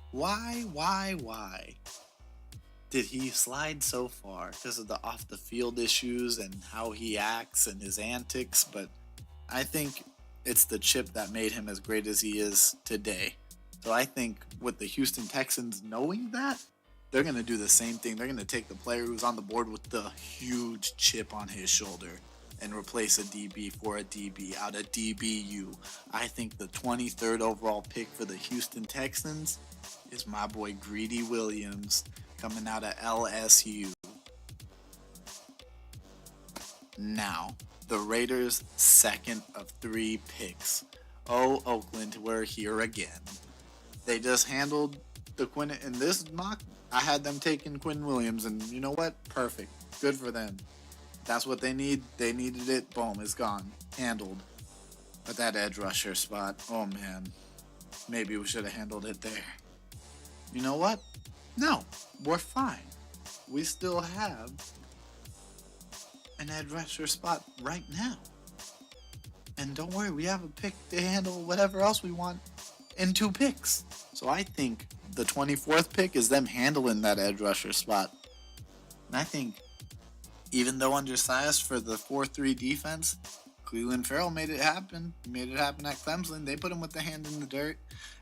Speaker 1: Did he slide so far? Because of the off-the-field issues and how he acts and his antics. But I think it's the chip that made him as great as he is today. So I think with the Houston Texans knowing that, they're going to do the same thing. They're going to take the player who's on the board with the huge chip on his shoulder and replace a DB for a DB out of DBU. I think the 23rd overall pick for the Houston Texans is my boy Greedy Williams coming out of LSU. Now, the Raiders' second of 3 picks. Oh, Oakland, we're here again. They just handled the Quinn in this mock. I had them taking Quinn Williams, and you know what? Perfect. Good for them. That's what they need. They needed it. Boom, it's gone. Handled. But that edge rusher spot, oh man. Maybe we should have handled it there. You know what? No, we're fine. We still have an edge rusher spot right now. And don't worry, we have a pick to handle whatever else we want in 2 picks. So I think the 24th pick is them handling that edge rusher spot. And I think even though undersized for the 4-3 defense, Clelin Ferrell made it happen. He made it happen at Clemson. They put him with the hand in the dirt.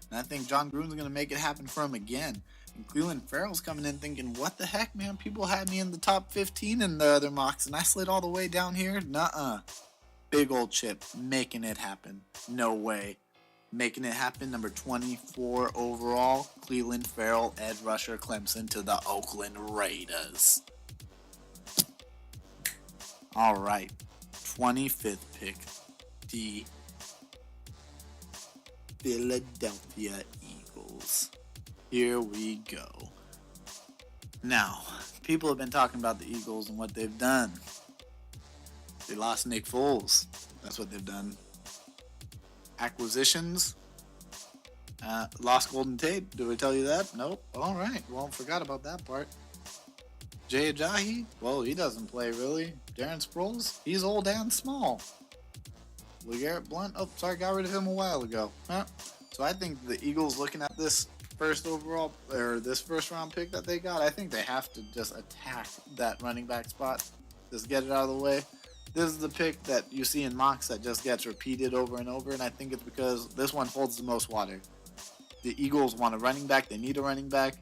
Speaker 1: And I think John Gruden's going to make it happen for him again. And Clelin Ferrell's coming in thinking, what the heck, man? People had me in the top 15 in the other mocks, and I slid all the way down here? Nuh-uh. Big old chip. Making it happen. No way. Making it happen, number 24 overall, Clelin Ferrell, edge rusher, Clemson to the Oakland Raiders. All right, 25th pick, the Philadelphia Eagles. Here we go. Now, people have been talking about the Eagles and what they've done. They lost Nick Foles. That's what they've done. Acquisitions, Lost Golden Tate. Did we tell you that? Nope. All right. Well, forgot about that part. Jay Ajayi? Well, he doesn't play really. Darren Sproles? He's old and small. LeGarrette Blount? Oh, sorry, got rid of him a while ago. Huh? So I think the Eagles, looking at this first overall, or this first round pick that they got, I think they have to just attack that running back spot. Just get it out of the way. This is the pick that you see in mocks that just gets repeated over and over, and I think it's because this one holds the most water. The Eagles want a running back. They need a running back.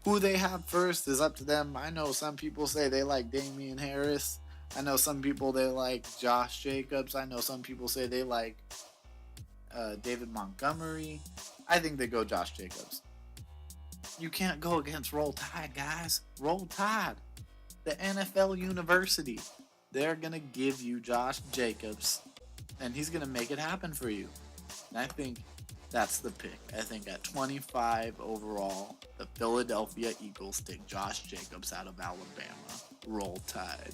Speaker 1: Who they have first is up to them. I know some people say they like Damian Harris. I know some people they like Josh Jacobs. I know some people say they like David Montgomery. I think they go Josh Jacobs. You can't go against Roll Tide, guys. Roll Tide. The NFL University. They're going to give you Josh Jacobs, and he's going to make it happen for you. And I think that's the pick. I think at 25 overall, the Philadelphia Eagles take Josh Jacobs out of Alabama. Roll Tide.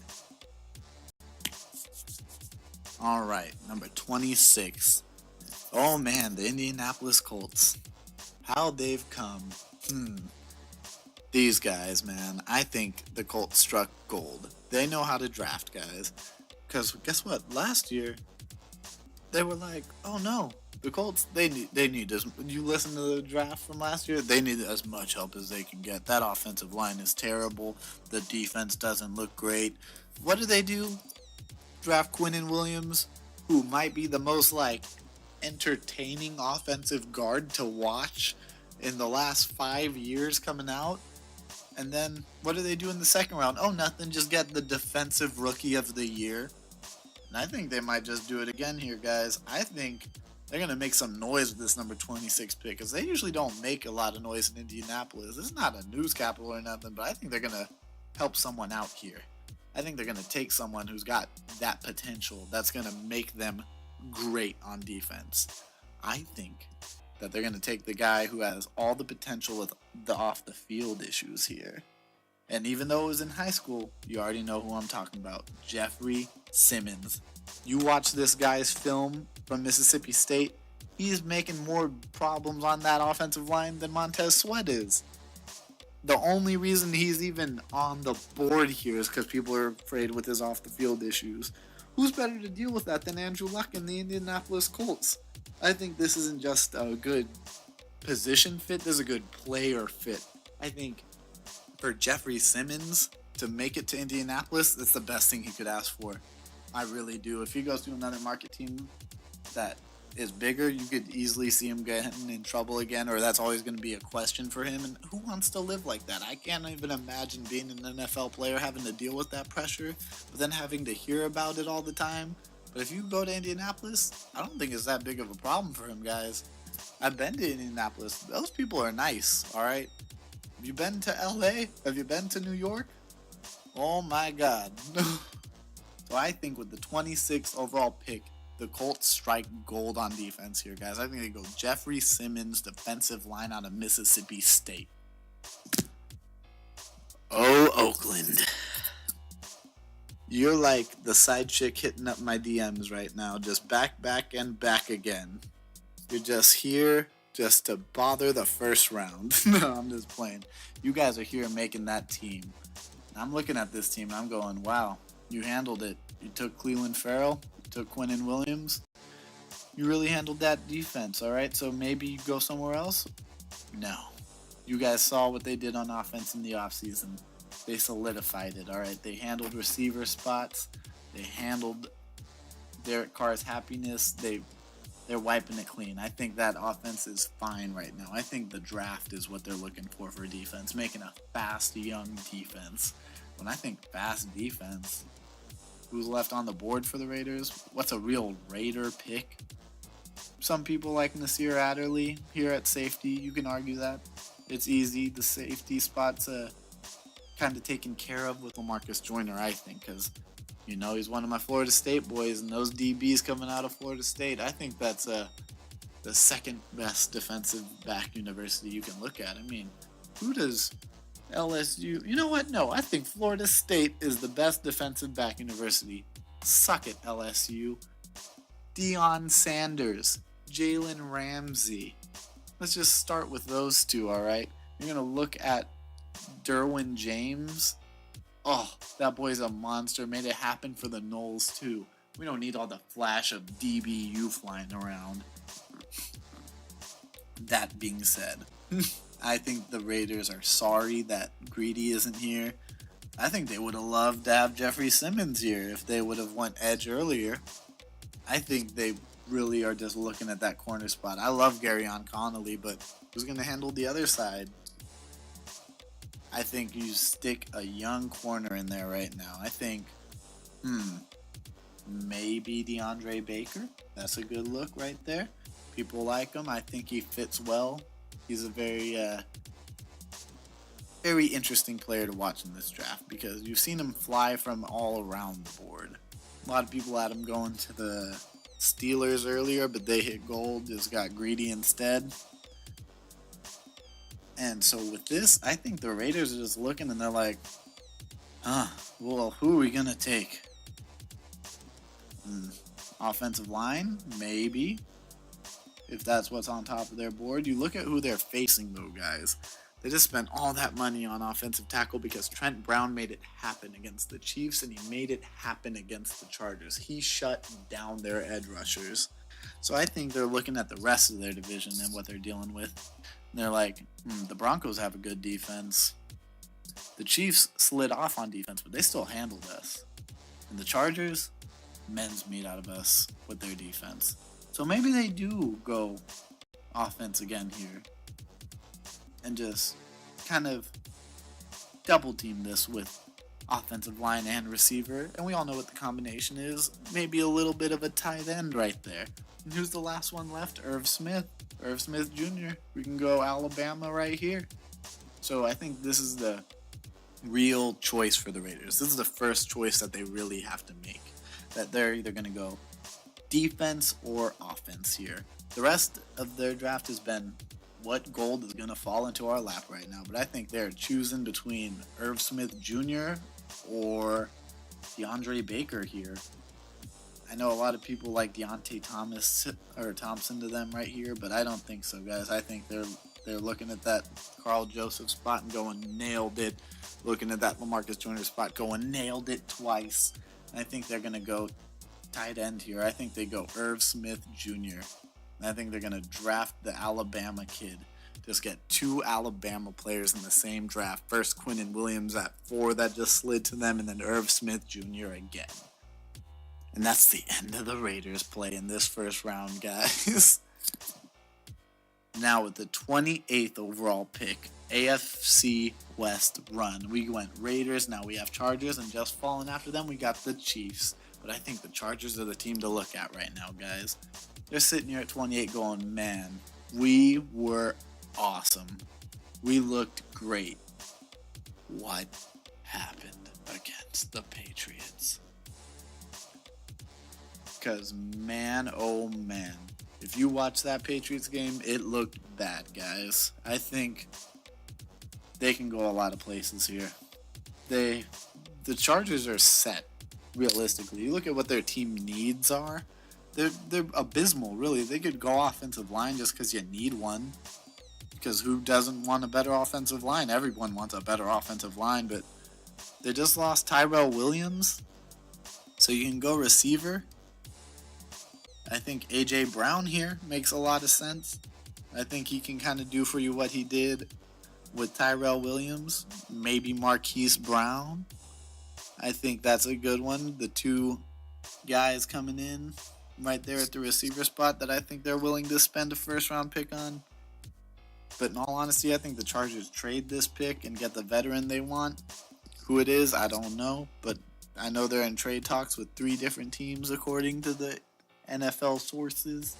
Speaker 1: All right, number 26. Oh man, the Indianapolis Colts. How they've come. These guys, man, I think the Colts struck gold. They know how to draft guys. Because guess what? Last year, they were like, oh no, the Colts, they need this. You listen to the draft from last year, they need as much help as they can get. That offensive line is terrible. The defense doesn't look great. What do? Draft Quinnen Williams, who might be the most entertaining offensive guard to watch in the last 5 years coming out. And then what do they do in the second round? Oh, nothing. Just get the defensive rookie of the year. And I think they might just do it again here, guys. I think they're going to make some noise with this number 26 pick because they usually don't make a lot of noise in Indianapolis. This is not a news capital or nothing, but I think they're going to help someone out here. I think they're going to take someone who's got that potential that's going to make them great on defense. I think that they're going to take the guy who has all the potential with the off-the-field issues here. And even though it was in high school, you already know who I'm talking about. Jeffrey Simmons. You watch this guy's film from Mississippi State, he's making more problems on that offensive line than Montez Sweat is. The only reason he's even on the board here is because people are afraid with his off-the-field issues. Who's better to deal with that than Andrew Luck and the Indianapolis Colts? I think this isn't just a good position fit, this is a good player fit. I think for Jeffrey Simmons to make it to Indianapolis, that's the best thing he could ask for. I really do. If he goes to another market team that is bigger, you could easily see him getting in trouble again, or that's always going to be a question for him. And who wants to live like that? I can't even imagine being an NFL player having to deal with that pressure, but then having to hear about it all the time. But if you go to Indianapolis, I don't think it's that big of a problem for him, guys. I've been to Indianapolis. Those people are nice, all right? Have you been to LA? Have you been to New York? Oh my God. So I think with the 26th overall pick, the Colts strike gold on defense here, guys. I think they go Jeffrey Simmons, defensive line out of Mississippi State. Oh, Oakland. You're like the side chick hitting up my DMs right now. Just back, and back again. You're just here just to bother the first round. No, I'm just playing. You guys are here making that team. I'm looking at this team and I'm going, wow, you handled it. You took Cleveland Farrell. You took Quinnen Williams. You really handled that defense, all right? So maybe you go somewhere else? No. You guys saw what they did on offense in the offseason. They solidified it, all right? They handled receiver spots. They handled Derek Carr's happiness. They're wiping it clean. I think that offense is fine right now. I think the draft is what they're looking for defense, making a fast, young defense. When I think fast defense, who's left on the board for the Raiders? What's a real Raider pick? Some people like Nasir Adderley here at safety. You can argue that. It's easy. The safety spot's kind of taken care of with LaMarcus Joyner, I think, because, you know, he's one of my Florida State boys, and those DBs coming out of Florida State, I think that's the second best defensive back university you can look at. I mean, who does LSU? You know what? No, I think Florida State is the best defensive back university. Suck it, LSU. Deion Sanders, Jalen Ramsey, let's just start with those two, all right? You're going to look at Derwin James. Oh, that boy's a monster. Made it happen for the Knowles, too. We don't need all the flash of DBU flying around. That being said, I think the Raiders are sorry that Greedy isn't here. I think they would have loved to have Jeffrey Simmons here if they would have went edge earlier. I think they really are just looking at that corner spot. I love Garyon Connolly, but who's going to handle the other side? I think you stick a young corner in there right now. I think, maybe DeAndre Baker. That's a good look right there. People like him. I think he fits well. He's a very interesting player to watch in this draft because you've seen him fly from all around the board. A lot of people had him going to the Steelers earlier, but they hit gold, just got Greedy instead. And so with this, I think the Raiders are just looking and they're like, well, who are we going to take? Offensive line? Maybe. If that's what's on top of their board. You look at who they're facing, though, guys. They just spent all that money on offensive tackle because Trent Brown made it happen against the Chiefs and he made it happen against the Chargers. He shut down their edge rushers. So I think they're looking at the rest of their division and what they're dealing with. And they're like, the Broncos have a good defense. The Chiefs slid off on defense, but they still handled us. And the Chargers, men's meat out of us with their defense. So maybe they do go offense again here and just kind of double team this with offensive line and receiver. And we all know what the combination is. Maybe a little bit of a tight end right there. And who's the last one left? Irv Smith. Irv Smith Jr. We can go Alabama right here. So I think this is the real choice for the Raiders. This is the first choice that they really have to make. That they're either going to go defense or offense here. The rest of their draft has been what gold is going to fall into our lap right now. But I think they're choosing between Irv Smith Jr. or DeAndre Baker here. I know a lot of people like Deontay Thompson to them right here, but I don't think so, guys. I think they're looking at that Carl Joseph spot and going nailed it. Looking at that LaMarcus Joyner spot going nailed it twice. I think they're going to go tight end here. I think they go Irv Smith Jr. I think they're going to draft the Alabama kid. Just get two Alabama players in the same draft. First Quinnen Williams at 4 that just slid to them, and then Irv Smith Jr. again. And that's the end of the Raiders play in this first round, guys. Now with the 28th overall pick, AFC West run. We went Raiders, now we have Chargers, and just falling after them, we got the Chiefs. But I think the Chargers are the team to look at right now, guys. They're sitting here at 28 going, man, we were awesome. We looked great. What happened against the Patriots? Because, man, oh man. If you watch that Patriots game, it looked bad, guys. I think they can go a lot of places here. The Chargers are set, realistically. You look at what their team needs are. They're abysmal, really. They could go offensive line just because you need one. Because who doesn't want a better offensive line? Everyone wants a better offensive line, but they just lost Tyrell Williams. So you can go receiver. I think A.J. Brown here makes a lot of sense. I think he can kind of do for you what he did with Tyrell Williams. Maybe Marquise Brown. I think that's a good one. The two guys coming in right there at the receiver spot that I think they're willing to spend a first round pick on. But in all honesty, I think the Chargers trade this pick and get the veteran they want. Who it is, I don't know. But I know they're in trade talks with 3 different teams according to the NFL sources.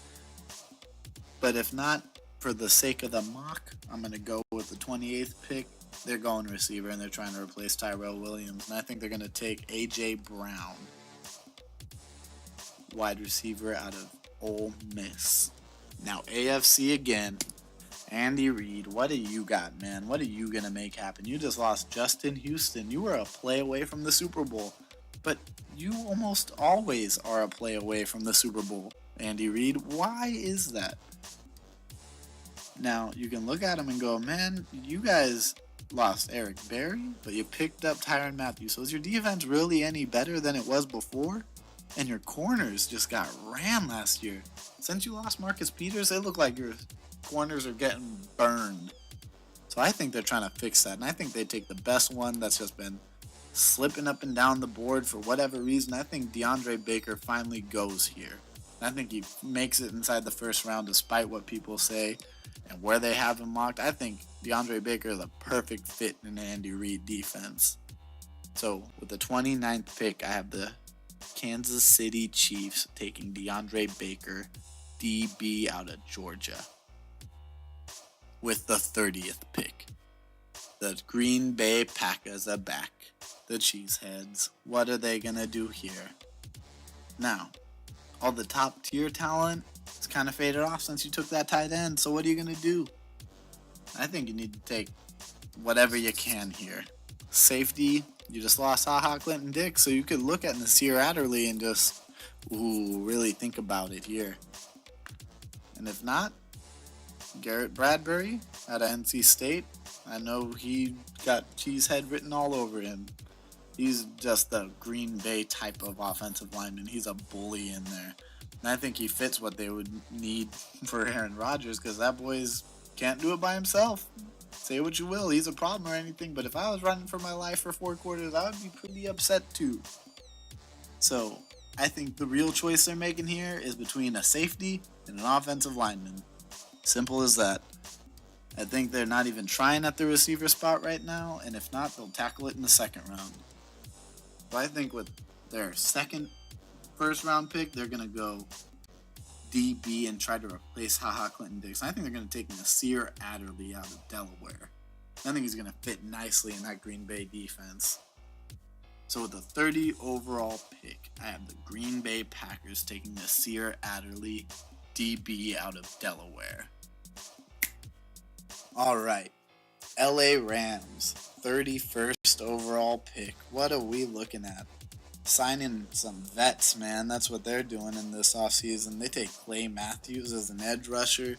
Speaker 1: But if not, for the sake of the mock, I'm going to go with the 28th pick. They're going receiver and they're trying to replace Tyrell Williams. And I think they're going to take A.J. Brown, wide receiver out of Ole Miss. Now, AFC again. Andy Reid, what do you got, man? What are you going to make happen? You just lost Justin Houston. You were a play away from the Super Bowl. But you almost always are a play away from the Super Bowl, Andy Reid. Why is that? Now, you can look at him and go, man, you guys lost Eric Berry, but you picked up Tyrann Mathieu. So is your defense really any better than it was before? And your corners just got ran last year. Since you lost Marcus Peters, they look like your corners are getting burned. So I think they're trying to fix that. And I think they take the best one that's just been slipping up and down the board for whatever reason. I think DeAndre Baker finally goes here. I think he makes it inside the first round despite what people say and where they have him locked. I think DeAndre Baker is a perfect fit in an Andy Reid defense. So with the 29th pick, I have the Kansas City Chiefs taking DeAndre Baker, DB out of Georgia. With the 30th pick, the Green Bay Packers are back. The Cheeseheads. What are they going to do here? Now, all the top tier talent has kind of faded off since you took that tight end. So what are you going to do? I think you need to take whatever you can here. Safety, you just lost HaHa Clinton Dix, so you could look at Nasir Adderley and just, really think about it here. And if not, Garrett Bradbury out of NC State. I know he got Cheesehead written all over him. He's just the Green Bay type of offensive lineman. He's a bully in there. And I think he fits what they would need for Aaron Rodgers because that boy's can't do it by himself. Say what you will, he's a problem or anything, but if I was running for my life for 4 quarters, I would be pretty upset too. So I think the real choice they're making here is between a safety and an offensive lineman. Simple as that. I think they're not even trying at the receiver spot right now, and if not, they'll tackle it in the second round. So I think with their second first round pick, they're going to go DB and try to replace HaHa Clinton Dix. I think they're going to take Nasir Adderley out of Delaware. I think he's going to fit nicely in that Green Bay defense. So with the 30 overall pick, I have the Green Bay Packers taking Nasir Adderley, DB out of Delaware. All right, LA Rams, 31st overall pick. What are we looking at? Signing some vets, man. That's what they're doing in this offseason. They take Clay Matthews as an edge rusher.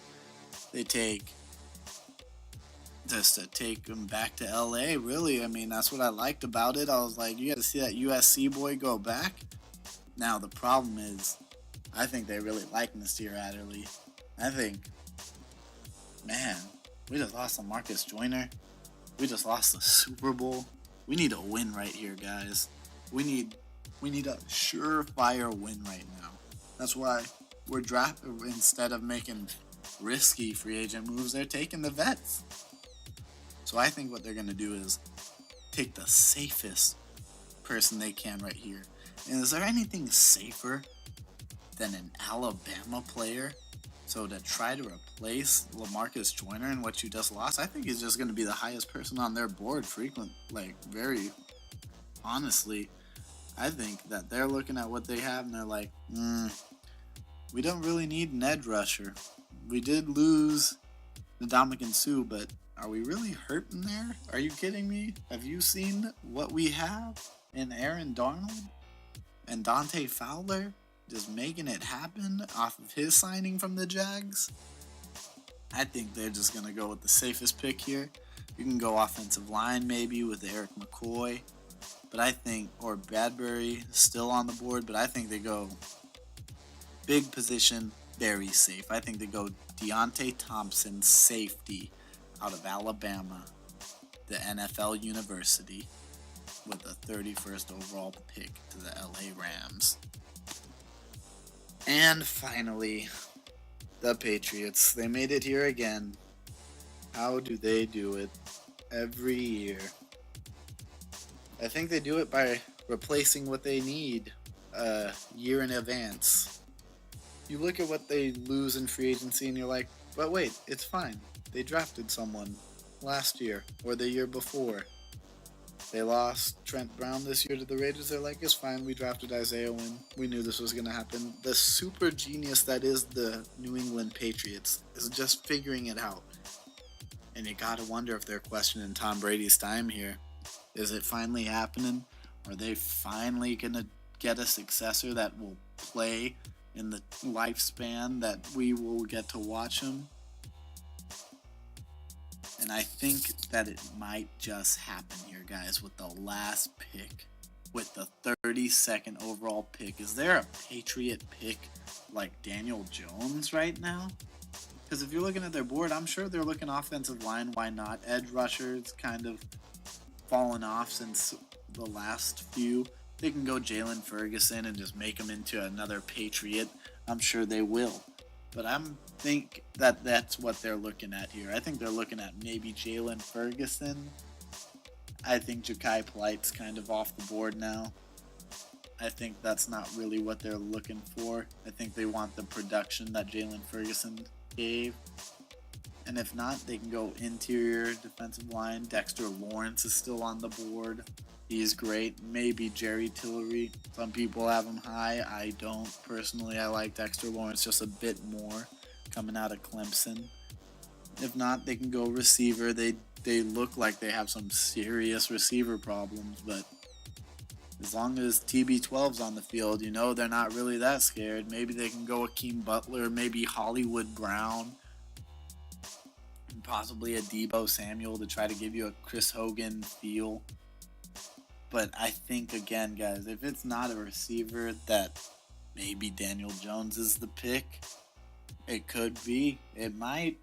Speaker 1: They take just to take him back to LA, really. I mean, that's what I liked about it. I was like, you got to see that USC boy go back. Now, the problem is, I think they really like Nasir Adderley. I think, man, we just lost Marcus Joyner. We just lost the Super Bowl. We need a win right here, guys. We need a surefire win right now. That's why we're drafting instead of making risky free agent moves. They're taking the vets. So I think what they're going to do is take the safest person they can right here. And is there anything safer than an Alabama player? So to try to replace LaMarcus Joyner and what you just lost, I think he's just going to be the highest person on their board very honestly. I think that they're looking at what they have and they're like, we don't really need an edge rusher. We did lose Ndamukong Suh, but are we really hurting there? Are you kidding me? Have you seen what we have in Aaron Donald and Dante Fowler just making it happen off of his signing from the Jags? I think they're just going to go with the safest pick here. You can go offensive line maybe with Eric McCoy. But I think, or Bradbury still on the board, but I think they go big position, very safe. I think they go Deontay Thompson, safety, out of Alabama, the NFL University, with the 31st overall pick to the LA Rams. And finally, the Patriots. They made it here again. How do they do it every year? I think they do it by replacing what they need a year in advance. You look at what they lose in free agency and you're like, but wait, it's fine. They drafted someone last year or the year before. They lost Trent Brown this year to the Raiders. They're like, it's fine. We drafted Isaiah Wynn. We knew this was going to happen. The super genius that is the New England Patriots is just figuring it out. And you got to wonder if they're questioning Tom Brady's time here. Is it finally happening? Are they finally going to get a successor that will play in the lifespan that we will get to watch him? And I think that it might just happen here, guys, with the last pick. With the 32nd overall pick. Is there a Patriot pick like Daniel Jones right now? Because if you're looking at their board, I'm sure they're looking offensive line. Why not? Edge rushers kind of fallen off since the last few. They can go Jalen Ferguson and just make him into another Patriot. I'm sure they will. But I think that that's what they're looking at here. I think they're looking at maybe Jalen Ferguson. I think Ja'Kai Polite's kind of off the board now. I think that's not really what they're looking for. I think they want the production that Jalen Ferguson gave. And if not, they can go interior defensive line. Dexter Lawrence is still on the board. He's great. Maybe Jerry Tillery. Some people have him high. I don't. Personally, I like Dexter Lawrence just a bit more coming out of Clemson. If not, they can go receiver. They look like they have some serious receiver problems, but as long as TB12's on the field, you know, they're not really that scared. Maybe they can go Akeem Butler, maybe Hollywood Brown, and possibly a Deebo Samuel to try to give you a Chris Hogan feel. But I think, again, guys, if it's not a receiver, that maybe Daniel Jones is the pick. It could be. It might.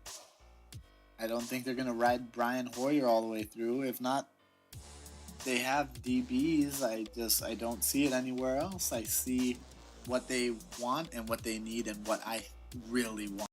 Speaker 1: I don't think they're going to ride Brian Hoyer all the way through. If not, they have DBs. I don't see it anywhere else. I see what they want and what they need and what I really want.